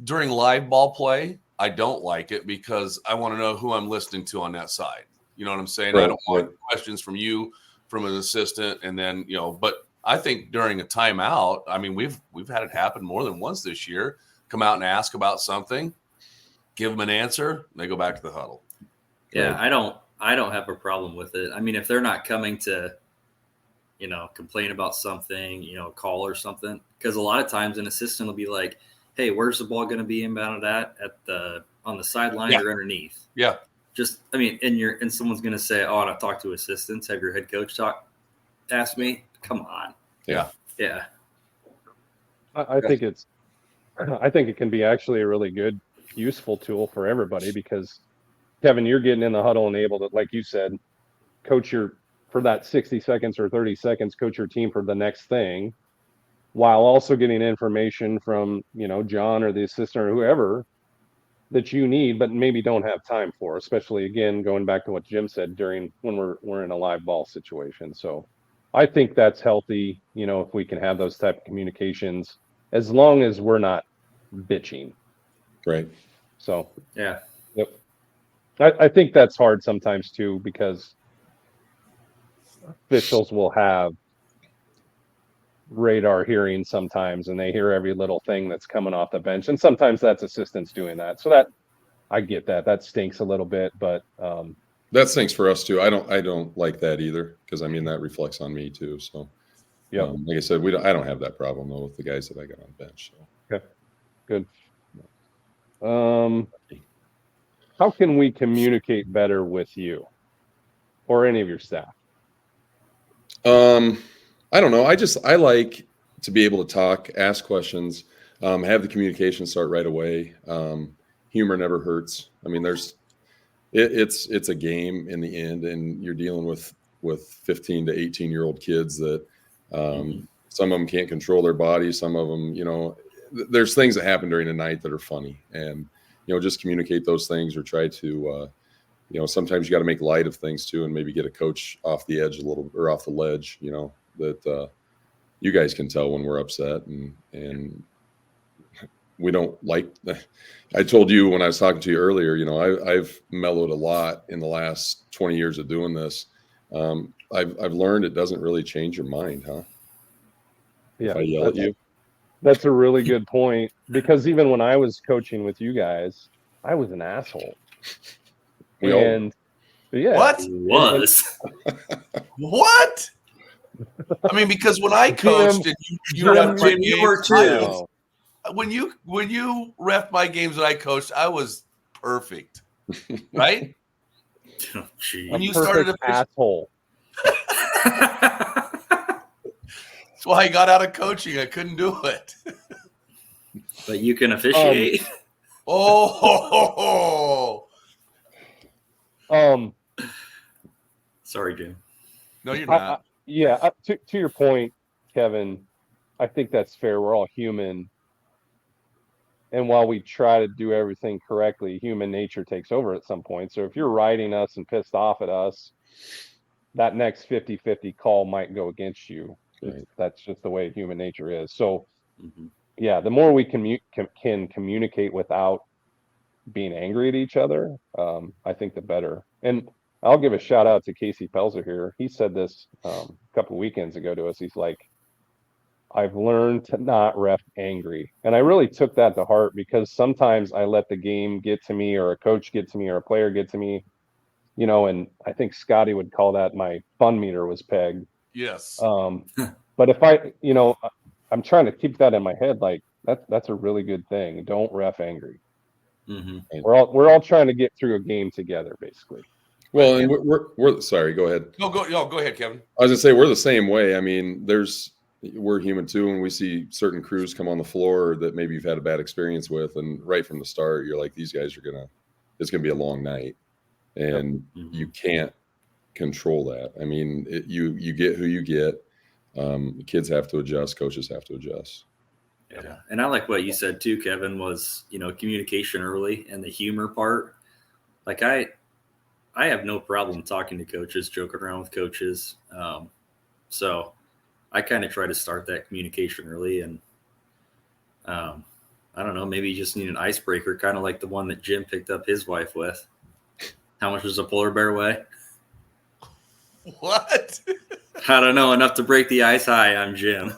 during live ball play, I don't like it because I want to know who I'm listening to on that side. You know what I'm saying? Right, I don't want questions from you, from an assistant, and then but I think during a timeout, I mean, we've had it happen more than once this year. Come out and ask about something, give them an answer, and they go back to the huddle. Yeah, right. I don't have a problem with it. I mean, if they're not coming to, complain about something, call or something, because a lot of times an assistant will be like, "Hey, where's the ball going to be inbounded on the sideline or underneath?" Yeah. And someone's going to say, "Oh, and I've talked to assistants. Have your head coach ask me?" Come on. Yeah. Yeah. I think it can be actually a really good, useful tool for everybody because, Kevin, you're getting in the huddle and able to, like you said, coach for that 60 seconds or 30 seconds, coach your team for the next thing, while also getting information from, John or the assistant or whoever that you need, but maybe don't have time for, especially, again, going back to what Jim said when we're in a live ball situation. So I think that's healthy, if we can have those type of communications, as long as we're not bitching. Right. So, yeah. Yep. I think that's hard sometimes too, because officials will have radar hearing sometimes, and they hear every little thing that's coming off the bench, and sometimes that's assistants doing that. So that I get that stinks a little bit, but that stinks for us too. I don't like that either, because that reflects on me too. So like I said, I don't have that problem though with the guys that I got on the bench. So. Okay, good. How can we communicate better with you or any of your staff? I don't know. I like to be able to talk, ask questions, have the communication start right away. Humor never hurts. I mean, it's a game in the end, and you're dealing with 15 to 18-year-old kids that some of them can't control their bodies. Some of them, there's things that happen during the night that are funny, and just communicate those things or try to. Sometimes you got to make light of things too, and maybe get a coach off the edge a little, or off the ledge. That you guys can tell when we're upset, and we don't like. I told you when I was talking to you earlier. I've mellowed a lot in the last 20 years of doing this. I've learned it doesn't really change your mind, huh? if I yell at you. That's a really good point, because even when I was coaching with you guys, I was an asshole. We all And yeah, What? Was. What? I mean, because when I coached and you Jim, ref my Jim, you games, were too. I was- when you ref my games that I coached, I was perfect, right? Oh, a gee. When you perfect started asshole. That's why I got out of coaching. I couldn't do it. But you can officiate. Oh, Sorry, Jim. no, you're not. To your point, Kevin, I think that's fair. We're all human. And while we try to do everything correctly, human nature takes over at some point. So if you're riding us and pissed off at us, that next 50-50 call might go against you. Right. That's just the way human nature is. So, Mhm. yeah, the more we can communicate without being angry at each other, I think the better. And I'll give a shout out to Casey Pelzer here. He said this a couple of weekends ago to us. He's like, I've learned to not ref angry. And I really took that to heart, because sometimes I let the game get to me, or a coach get to me, or a player get to me, and I think Scotty would call that my fun meter was pegged. Yes. But if I'm trying to keep that in my head, like that's a really good thing. Don't ref angry. Mm-hmm. We're all trying to get through a game together, basically. Well, and we're sorry. Go ahead. No, go ahead, Kevin. I was gonna say we're the same way. I mean, we're human too, and we see certain crews come on the floor that maybe you've had a bad experience with, and right from the start, you're like, these guys it's gonna be a long night, and you can't control that. I mean, you get who you get. The kids have to adjust. Coaches have to adjust. Yeah. And I like what you said too, Kevin, was, communication early and the humor part. Like I have no problem talking to coaches, joking around with coaches. So I kind of try to start that communication early, and I don't know, maybe you just need an icebreaker, kind of like the one that Jim picked up his wife with. How much does a polar bear weigh? What? I don't know, enough to break the ice. Hi, I'm Jim.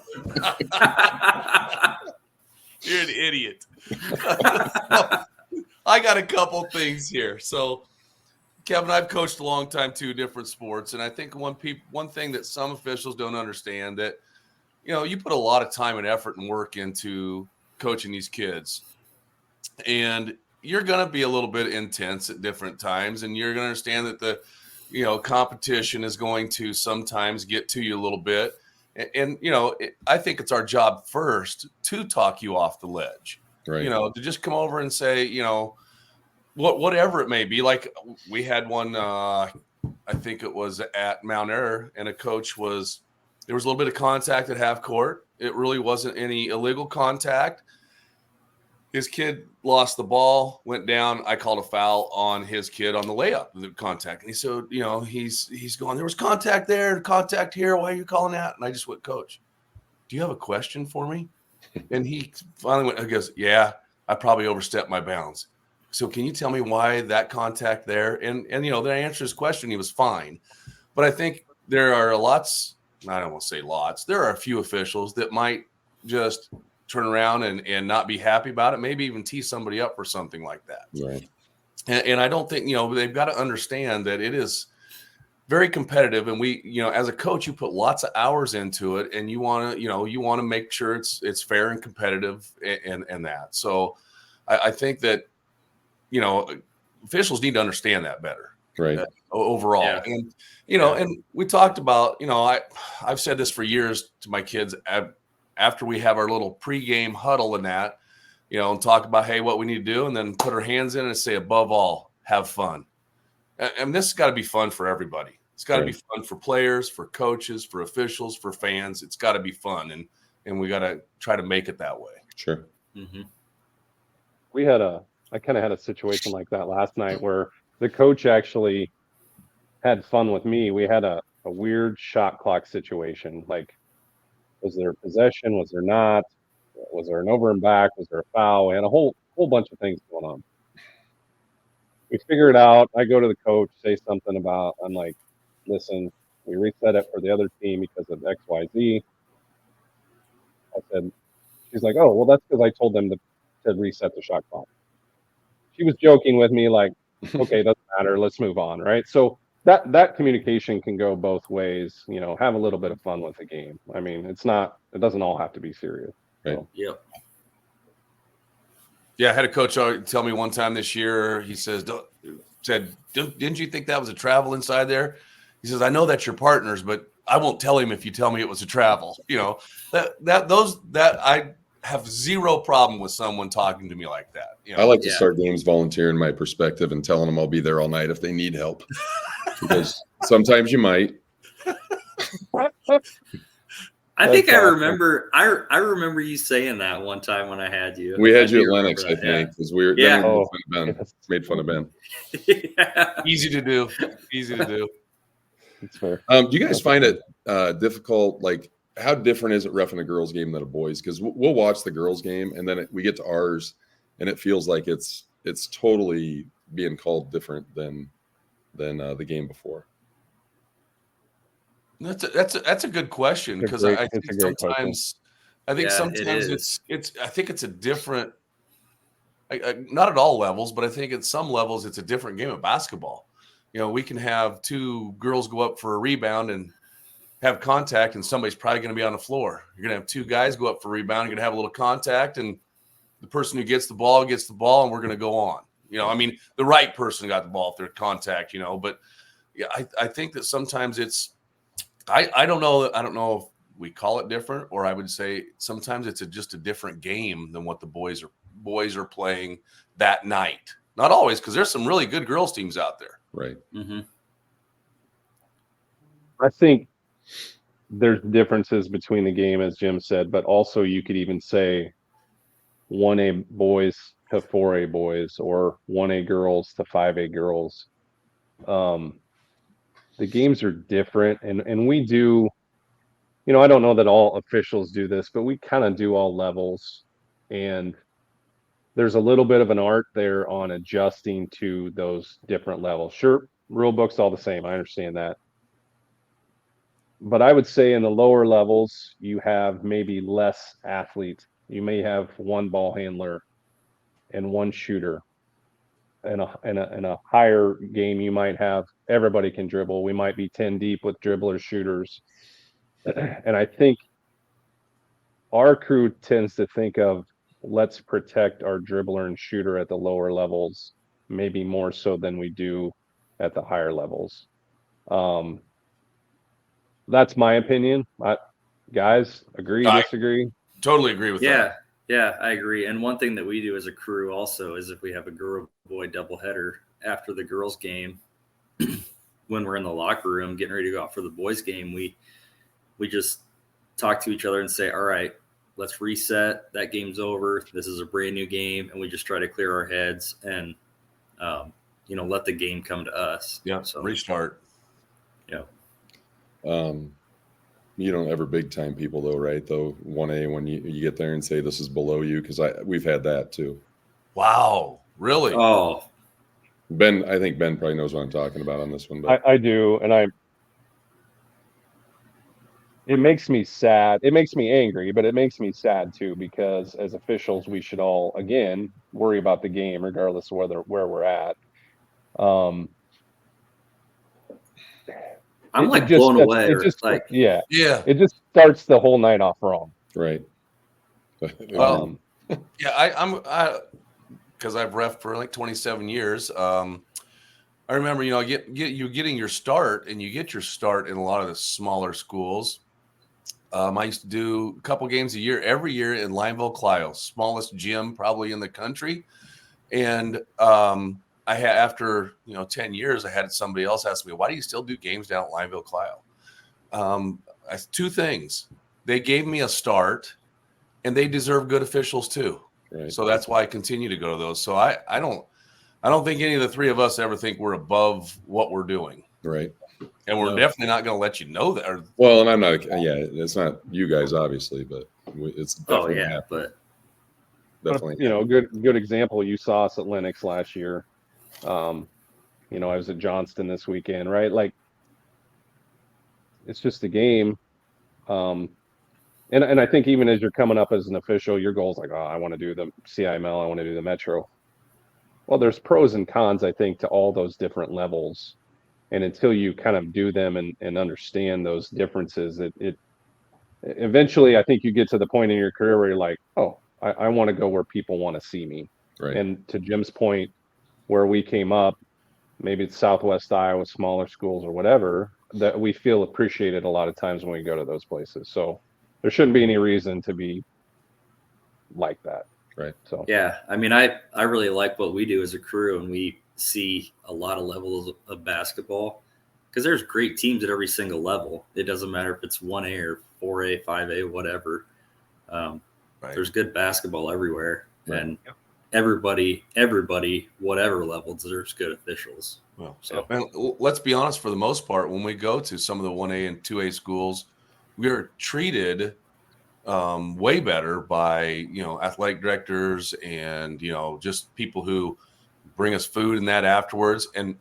You're an idiot. I got a couple things here. So, Kevin, I've coached a long time, too, different sports. And I think one thing that some officials don't understand, that, you put a lot of time and effort and work into coaching these kids. And you're going to be a little bit intense at different times. And you're going to understand that the competition is going to sometimes get to you a little bit. And I think it's our job first to talk you off the ledge, Right. To just come over and say, whatever it may be. Like we had one, I think it was at Mount Air, and there was a little bit of contact at half court. It really wasn't any illegal contact. His kid lost the ball, went down. I called a foul on his kid on the layup, the contact. And he said, he's going, there was contact there, contact here. Why are you calling that? And I just went, Coach, do you have a question for me? And he finally he goes, yeah, I probably overstepped my bounds. So can you tell me why that contact there? And then I answered his question. He was fine. But I think there are I don't want to say lots. There are a few officials that might just turn around and not be happy about it, maybe even tee somebody up for something like that. Right. And I don't think, they've got to understand that it is very competitive. And we, as a coach, you put lots of hours into it, and you want to make sure it's fair and competitive and that. So I think that, officials need to understand that better. Right. Overall. Yeah. And, and we talked about, I've said this for years to my kids after we have our little pregame huddle and that, and talk about, hey, what we need to do, and then put our hands in and say, above all, have fun. And this has got to be fun for everybody. It's got to be fun for players, for coaches, for officials, for fans. It's got to be fun, and we got to try to make it that way. Sure. Mm-hmm. I kind of had a situation like that last night, where the coach actually had fun with me. We had a weird shot clock situation. Like, was there possession? Was there not? Was there an over and back? Was there a foul? We had a whole bunch of things going on. We figure it out. I go to the coach, say something about, I'm like, listen, we reset it for the other team because of X, Y, Z. I said, she's like, oh, well, that's because I told them to reset the shot clock. She was joking with me, like, okay, doesn't matter. Let's move on, right? So that communication can go both ways. You know, have a little bit of fun with the game. I mean, it doesn't all have to be serious. Right. So. Yep. Yeah, I had a coach tell me one time this year. He said, "Didn't you think that was a travel inside there?" He says, "I know that's your partners, but I won't tell him if you tell me it was a travel." You know, that I have zero problem with someone talking to me like that. You know? I like to start games volunteering my perspective and telling them I'll be there all night if they need help, because sometimes you might. I think I remember. I remember you saying that one time when I had you. We had you at Lennox, I think, because we made fun of Ben. Yeah. Easy to do. Easy to do. It's fair. Do you guys find it difficult? Like, how different is it reffing a girls' game than a boys'? Because we'll watch the girls' game, and then we get to ours, and it feels like it's totally being called different than the game before. That's a good question, because I think sometimes it's a different. Not at all levels, but I think at some levels it's a different game of basketball. You know, we can have two girls go up for a rebound and have contact, and somebody's probably going to be on the floor. You're going to have two guys go up for a rebound, you're going to have a little contact, and the person who gets the ball, and we're going to go on. You know, I mean, the right person got the ball if they're contact, you know, but yeah, I think that sometimes it's, I don't know. I don't know if we call it different, or I would say sometimes it's just a different game than what the boys are playing that night. Not always, because there's some really good girls teams out there. Right. Mm-hmm. I think there's differences between the game, as Jim said, but also you could even say 1A boys to 4A boys, or 1A girls to 5A girls. The games are different, and we do, you know, I don't know that all officials do this, but we kind of do all levels, and there's a little bit of an art there on adjusting to those different levels. Sure, rule book's all the same. I understand that. But I would say in the lower levels, you have maybe less athletes. You may have one ball handler and one shooter. In a higher game, you might have everybody can dribble. We might be 10 deep with dribblers, shooters. And I think our crew tends to think of, let's protect our dribbler and shooter at the lower levels, maybe more so than we do at the higher levels. That's my opinion. Guys, agree, disagree? Totally agree with that. Yeah, I agree. And one thing that we do as a crew also is, if we have a girl-boy doubleheader after the girls' game, when we're in the locker room getting ready to go out for the boys' game, we just talk to each other and say, all right, let's reset. That game's over. This is a brand new game. And we just try to clear our heads and, let the game come to us. Yeah, so restart. Yeah. You don't ever big time people though, right? Though 1A, when you get there and say this is below you, because we've had that too. Wow, really? Oh, I think Ben probably knows what I'm talking about on this one. But I do, and it makes me sad. It makes me angry, but it makes me sad too, because as officials, we should all, again, worry about the game regardless of where we're at. I'm blown away. It just, yeah. It just starts the whole night off wrong. Right. Yeah, I'm because I've reffed for like 27 years. I remember, you getting your start, and you get your start in a lot of the smaller schools. I used to do a couple games a year, every year in Lineville, Clio, smallest gym probably in the country. And I had, after 10 years, I had somebody else ask me, why do you still do games down at Lineville, Clio? Two things. They gave me a start, and they deserve good officials too. Right. So that's why I continue to go to those. So I don't think any of the three of us ever think we're above what we're doing. Right. And we're definitely not going to let you know that. Well, and I'm not. Yeah, it's not you guys, obviously, but it's definitely but definitely. Good example. You saw us at Lennox last year. I was at Johnston this weekend, right? Like, it's just a game. And I think even as you're coming up as an official, your goal is like, oh, I want to do the CIML, I want to do the Metro. Well, there's pros and cons, I think, to all those different levels. And until you kind of do them and understand those differences, it eventually, I think you get to the point in your career where you're like, oh, I want to go where people want to see me. Right. And to Jim's point, where we came up, maybe it's Southwest Iowa, smaller schools or whatever, that we feel appreciated a lot of times when we go to those places. So there shouldn't be any reason to be like that. Right. So Yeah, I mean, I really like what we do as a crew, and we see a lot of levels of basketball because there's great teams at every single level. It doesn't matter if it's 1A or 4A, 5A, whatever. There's good basketball everywhere, and everybody, whatever level, deserves good officials. Well, and let's be honest, for the most part, when we go to some of the 1A and 2A schools, we are treated way better by, athletic directors and, just people who bring us food and that afterwards. And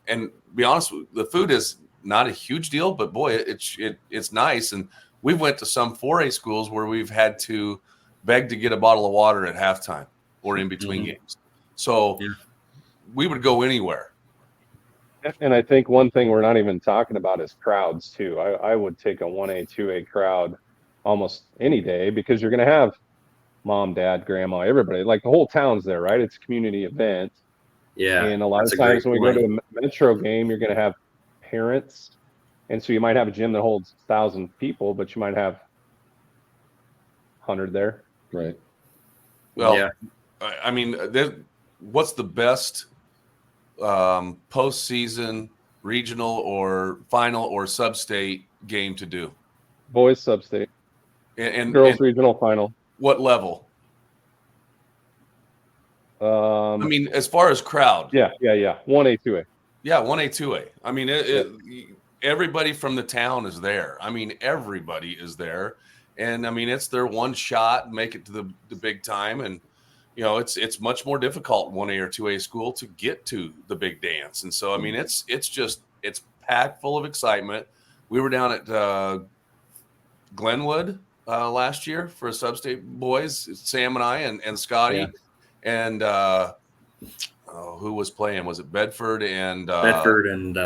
be honest, the food is not a huge deal, but boy, it's nice. And we've went to some 4A schools where we've had to beg to get a bottle of water at halftime or in between games. So we would go anywhere. And I think one thing we're not even talking about is crowds too. I would take a 1A, 2A crowd almost any day because you're going to have mom, dad, grandma, everybody. Like the whole town's there, right? It's a community event. Yeah. And a lot of times when we go to a Metro game, you're going to have parents. And so you might have a gym that holds 1,000 people, but you might have 100 there. Right. Well, I mean, what's the best postseason, regional or final or sub-state game to do? Boys sub-state. And girls regional final. What level? I mean, as far as crowd. Yeah. 1A, 2A. Yeah, 1A, 2A. I mean, everybody from the town is there. I mean, everybody is there. And, I mean, it's their one shot, make it to the big time. And, it's much more difficult in 1A or 2A school to get to the big dance. And so, I mean, it's packed full of excitement. We were down at Glenwood last year for a sub-state boys, Sam and I and Scotty. Yeah. And who was playing? Was it Bedford and Bedford and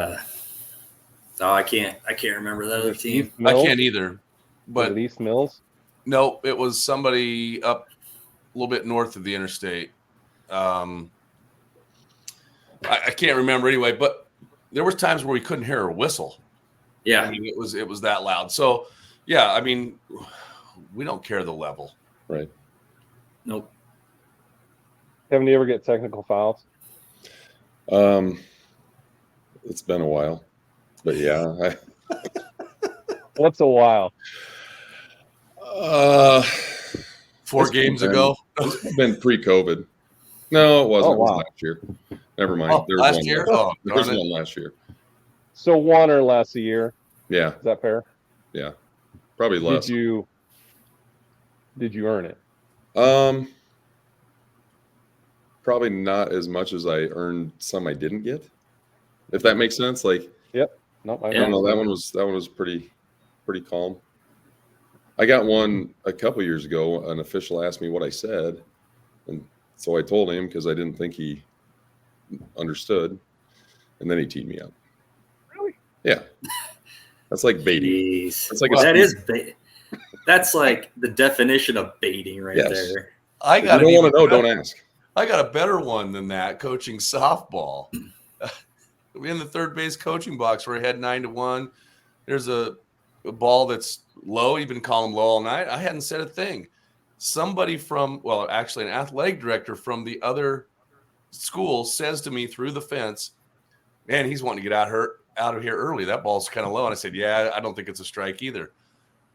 I can't remember the other team. I can't either. But East Mills? No, it was somebody up a little bit north of the interstate. I can't remember anyway, but there was times where we couldn't hear a whistle. Yeah. I mean, it was that loud. So yeah, I mean, we don't care the level. Right. Nope. Kevin, do you ever get technical fouls? It's been a while, but yeah. What's a while? 4 games ago. It's been pre-COVID. No, it wasn't. Oh, wow. It was last year. Never mind. Oh, last year? Oh, there was one last year. So 1 or less a year. Yeah. Is that fair? Yeah. Probably less. Did you earn it? Probably not as much as I earned some I didn't get. If that makes sense. Like, yep. Nope. I don't know. That one was pretty calm. I got one a couple years ago. An official asked me what I said, and so I told him because I didn't think he understood, and then he teed me up. Really? Yeah. That's like baiting. Jeez. That's like that's like the definition of baiting right there. I got. If you don't want to know, don't ask. I got a better one than that. Coaching softball, in the third base coaching box where I had 9-1. There's a ball that's low. You've been calling low all night. I hadn't said a thing. Somebody actually an athletic director from the other school says to me through the fence, "Man, he's wanting to get out of here early. That ball's kind of low." And I said, "Yeah, I don't think it's a strike either."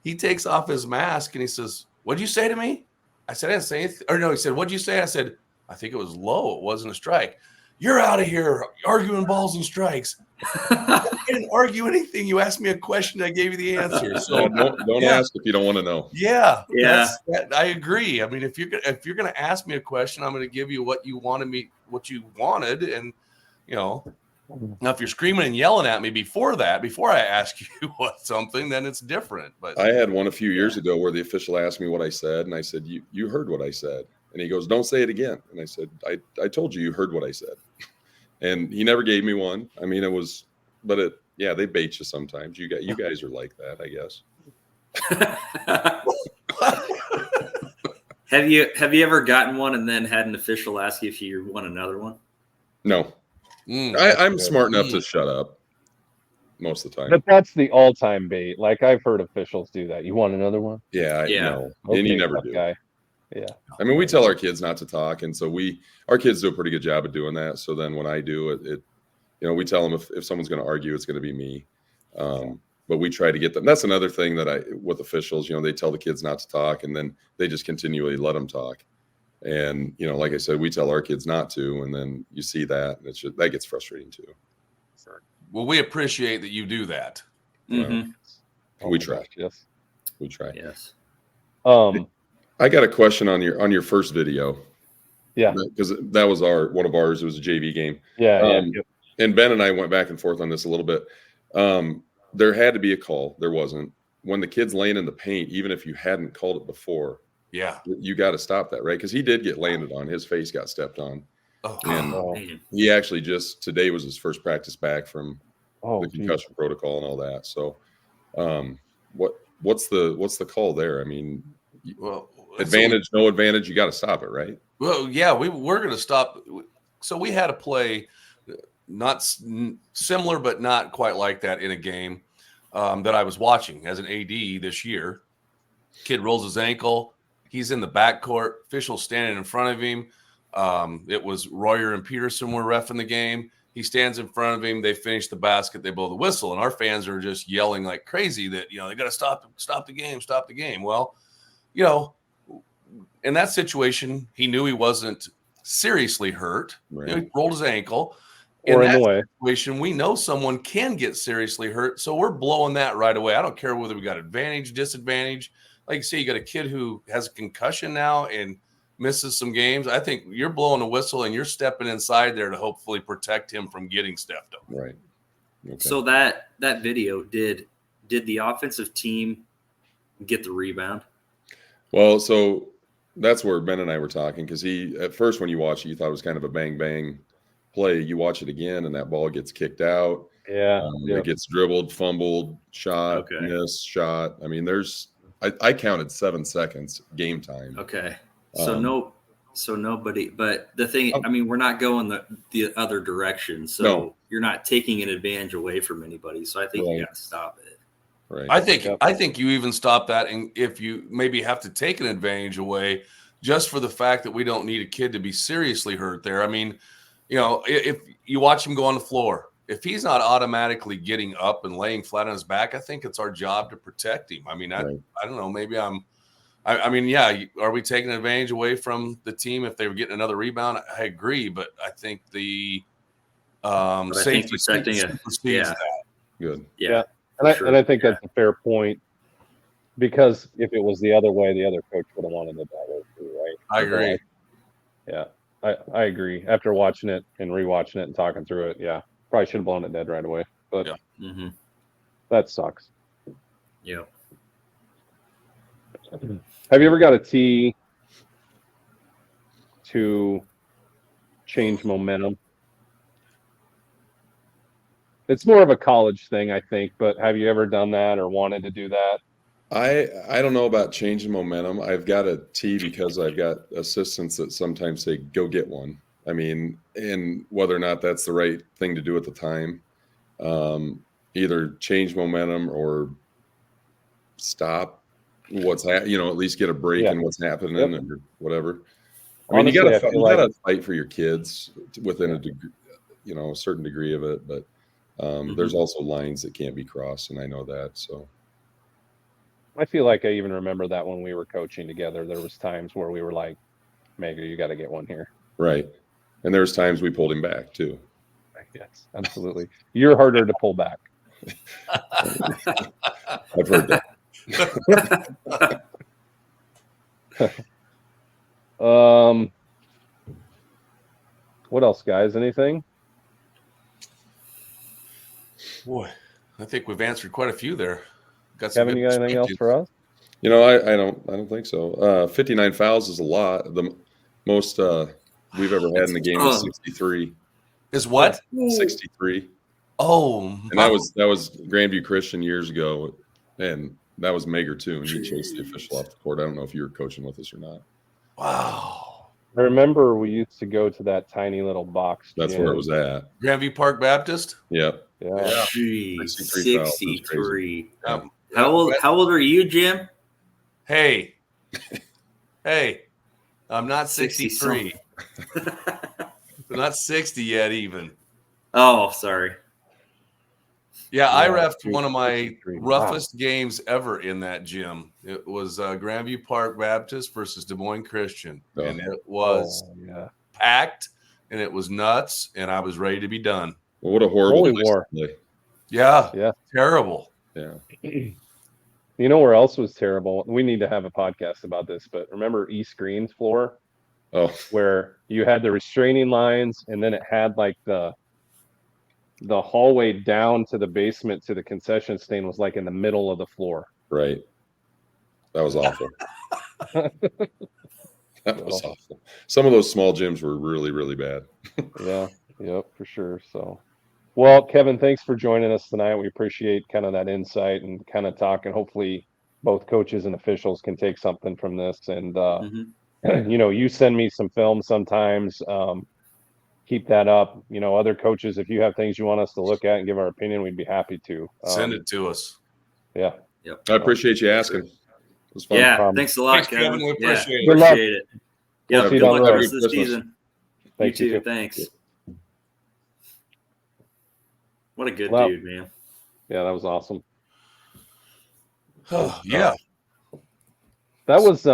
He takes off his mask and he says, "What'd you say to me?" I said, "I didn't say anything." Or no, he said, "What'd you say?" I said, "I think it was low. It wasn't a strike." "You're out of here arguing balls and strikes." I didn't argue anything. You asked me a question. I gave you the answer. So don't ask if you don't want to know. Yeah. I agree. I mean, if you're going to ask me a question, I'm going to give you what you wanted, and Now, if you're screaming and yelling at me before I ask you what something, then it's different. But I had one a few years ago where the official asked me what I said, and I said, "You heard what I said." And he goes, "Don't say it again." And I said, "I told you heard what I said." And he never gave me one. I mean, they bait you sometimes. You guys are like that, I guess. Have you ever gotten one and then had an official ask you if you want another one? No, I'm smart enough to shut up most of the time. But that's the all-time bait. Like I've heard officials do that. You want another one? Yeah. Yeah. And you Okay, never tough do. guy. Yeah. I mean, we tell our kids not to talk, and so our kids do a pretty good job of doing that. So then when I do it, we tell them if someone's going to argue, it's going to be me. But we try to get them. That's another thing with officials, they tell the kids not to talk, and then they just continually let them talk. And, like I said, we tell our kids not to, and then you see that, and that gets frustrating too. Well, we appreciate that you do that. Mm-hmm. We try. Yes. We try. Yes. I got a question on your first video. Yeah. Because that was one of ours. It was a JV game. Yeah. And Ben and I went back and forth on this a little bit. There had to be a call. There wasn't. When the kid's laying in the paint, even if you hadn't called it before, Yeah, you got to stop that, right? Because he did get landed on. His face got stepped on. Man. He actually today was his first practice back from the geez. concussion protocol and all that. So, what's the call there? I mean, well, advantage, no advantage, you got to stop it, right? Well, yeah, we're going to stop. So we had a play, not similar, but not quite like that in a game that I was watching as an AD this year. Kid rolls his ankle. He's in the backcourt. Official standing in front of him. It was Royer and Peterson were reffing the game. He stands in front of him. They finish the basket. They blow the whistle, and our fans are just yelling like crazy that they got to stop the game. Well, in that situation, he knew he wasn't seriously hurt. Right. He rolled his ankle. Or in in the that way. situation, we know someone can get seriously hurt, so we're blowing that right away. I don't care whether we got advantage, disadvantage. Like you say, you got a kid who has a concussion now and misses some games. I think you're blowing a whistle and you're stepping inside there to hopefully protect him from getting stepped on. Right. Okay. So that video did the offensive team get the rebound? Well, so that's where Ben and I were talking, because at first when you watch it, you thought it was kind of a bang bang play. You watch it again, and that ball gets kicked out. Yeah. It gets dribbled, fumbled, shot, miss, shot. I mean, I counted 7 seconds game time. Okay. So nobody. But the thing, I mean, we're not going the other direction. So you're not taking an advantage away from anybody. So I think you got to stop it. Right. I think you even stop that, and if you maybe have to take an advantage away, just for the fact that we don't need a kid to be seriously hurt there. I mean, if you watch him go on the floor, if he's not automatically getting up and laying flat on his back, I think it's our job to protect him. I mean, I don't know. Maybe I mean, yeah. Are we taking advantage away from the team if they were getting another rebound? I agree, but I think the safety supersedes that. Good. Yeah. And I think that's a fair point, because if it was the other way, the other coach would have wanted it that way too, right? I agree. Yeah, I agree. After watching it and rewatching it and talking through it, yeah, probably should have blown it dead right away. But that sucks. Yeah. Have you ever got a tee to change momentum? It's more of a college thing, I think, but have you ever done that or wanted to do that? I don't know about changing momentum. I've got a tee because I've got assistants that sometimes say, go get one. I mean, and whether or not that's the right thing to do at the time, either change momentum or stop at least get a break in what's happening or whatever. I mean, Honestly, you gotta fight for your kids within a degree, a certain degree of it, but there's also lines that can't be crossed, and I know that. So I feel like I even remember that when we were coaching together, there was times where we were like, Mega, you got to get one here. Right. And there's times we pulled him back too. Yes, absolutely. You're harder to pull back. I've heard that. What else, guys? Anything? Boy, I think we've answered quite a few there. Got some Kevin, good you got anything else perspectives. for us? You know, I don't think so. 59 fouls is a lot. The most we've ever had in the game is 63. Is what? 63. Oh, And that was Grandview Christian years ago, and that was Mager too, and he chased the official off the court. I don't know if you were coaching with us or not. wow. I remember we used to go to that tiny little box. That's gym. where it was at. Grandview Park Baptist? Yep. Yeah. Jeez, 63 fouls. That's crazy. 63. Yeah. How old are you, Jim? Hey, I'm not 63. I'm not 60 yet, even. Oh, sorry. Yeah, I Yeah, reffed one of my 63. roughest games ever in that gym. It was Grandview Park Baptist versus Des Moines Christian, and it was packed, and it was nuts, and I was ready to be done. Well, what a horrible Holy place war. to play. Yeah, terrible. Yeah. You know where else was terrible? We need to have a podcast about this, but remember East Green's floor? Oh, Where you had the restraining lines and then it had like the hallway down to the basement to the concession stand was like in the middle of the floor. right. That was awful. That was awful. Some of those small gyms were really, really bad. Yeah, yep, for sure. So, well, Kevin, thanks for joining us tonight. We appreciate kind of that insight and kind of talk, and hopefully both coaches and officials can take something from this. And you know, you send me some film sometimes. Keep that up. You know, other coaches, if you have things you want us to look at and give our opinion, we'd be happy to. Send it to us. Yeah. Yep. I appreciate you asking. It was fun. Yeah, thanks a lot, Thanks, Kevin. Kevin. We appreciate it. Good luck. Appreciate it. Yeah, We'll see you good down luck the the road. rest of the Christmas. season. Thank you you too. too. Thanks. What a good Well, dude, man. Yeah, that was awesome. Yeah. That was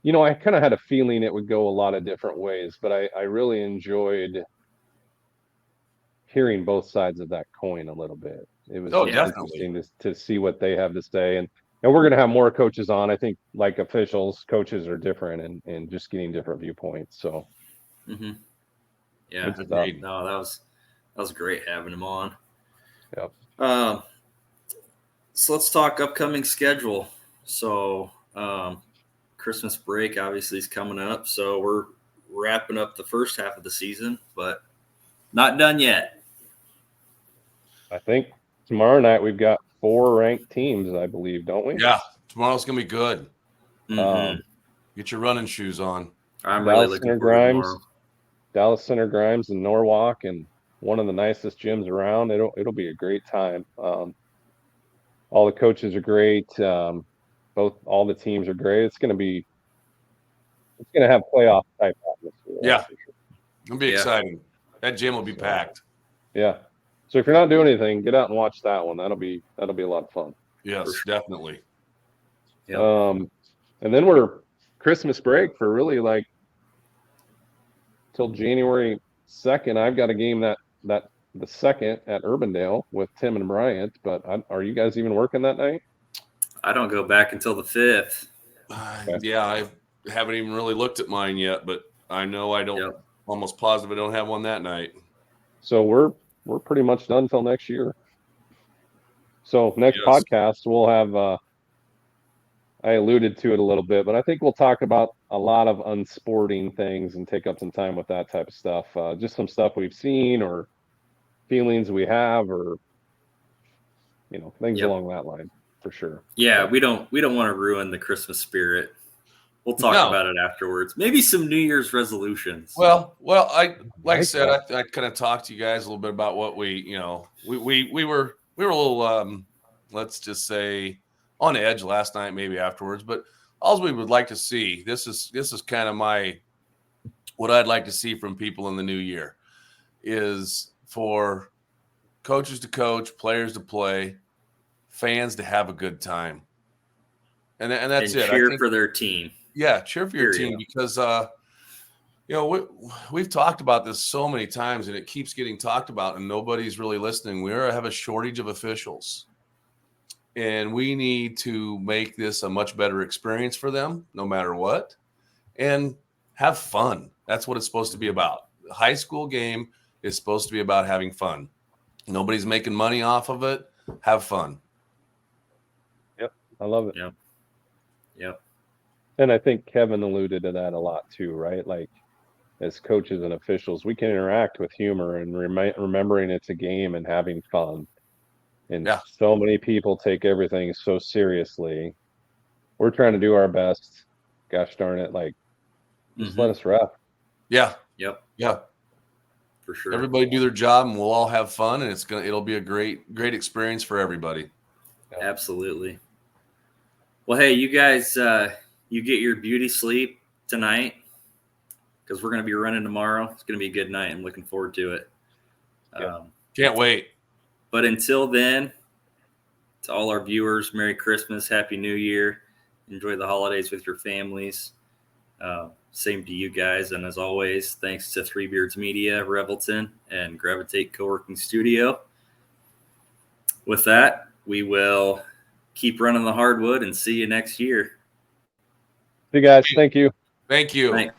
you know, I kind of had a feeling it would go a lot of different ways, but I really enjoyed hearing both sides of that coin a little bit. It was just definitely. interesting to see what they have to say, and we're going to have more coaches on. I think like officials, coaches are different and just getting different viewpoints. So Mm-hmm. Yeah, good stuff. no, that was great having him on. Yep. So let's talk upcoming schedule. So Christmas break obviously is coming up, so we're wrapping up the first half of the season, but not done yet. I think tomorrow night we've got 4 ranked teams, I believe, don't we? Yeah. Tomorrow's going to be good. Mm-hmm. Get your running shoes on. I'm really looking forward to tomorrow. Dallas Center Grimes and Norwalk, and one of the nicest gyms around. It'll be a great time. All the coaches are great. All the teams are great. It's gonna have playoff type atmosphere. Yeah. For sure. It'll be exciting. That gym will be packed. Yeah. So if you're not doing anything, get out and watch that one. That'll be a lot of fun. Yes, definitely. Yep. And then we're Christmas break for really like till January 2nd. I've got a game that the 2nd at Urbandale with Tim and Bryant. But are you guys even working that night? I don't go back until the 5th. Yeah, I haven't even really looked at mine yet, but I know I don't. Almost positive I don't have one that night. So we're pretty much done till next year. So next podcast we'll have. I alluded to it a little bit, but I think we'll talk about a lot of unsporting things and take up some time with that type of stuff. Just some stuff we've seen or feelings we have, or things along that line, for sure. Yeah, we don't want to ruin the Christmas spirit. We'll talk about it afterwards. Maybe some New Year's resolutions. Well, I kind of talked to you guys a little bit about what we were a little let's just say on edge last night, maybe afterwards. But all we would like to see, this is kind of what I'd like to see from people in the new year, is for coaches to coach, players to play, fans to have a good time, and that's it. Cheer for their team. Yeah, cheer for your team, because we've talked about this so many times, and it keeps getting talked about, and nobody's really listening. We have a shortage of officials, and we need to make this a much better experience for them, no matter what, and have fun. That's what it's supposed to be about. The high school game is supposed to be about having fun. Nobody's making money off of it. Have fun. Yep, I love it. Yep. And I think Kevin alluded to that a lot too, right? Like, as coaches and officials, we can interact with humor and remembering it's a game and having fun. And Yeah. so many people take everything so seriously. We're trying to do our best. Gosh darn it. Like, just let us ref. Yeah. Yep. Yeah. For sure. Everybody do their job and we'll all have fun, and it'll be a great experience for everybody. Absolutely. Well, hey, you guys, you get your beauty sleep tonight because we're going to be running tomorrow. It's going to be a good night. I'm looking forward to it. Can't wait. But until then, to all our viewers, Merry Christmas, Happy New Year. Enjoy the holidays with your families. Same to you guys. And as always, thanks to Three Beards Media, Revelton, and Gravitate Co-working Studio. With that, we will keep running the hardwood and see you next year. Hey guys, thank you. Thank you. Thanks.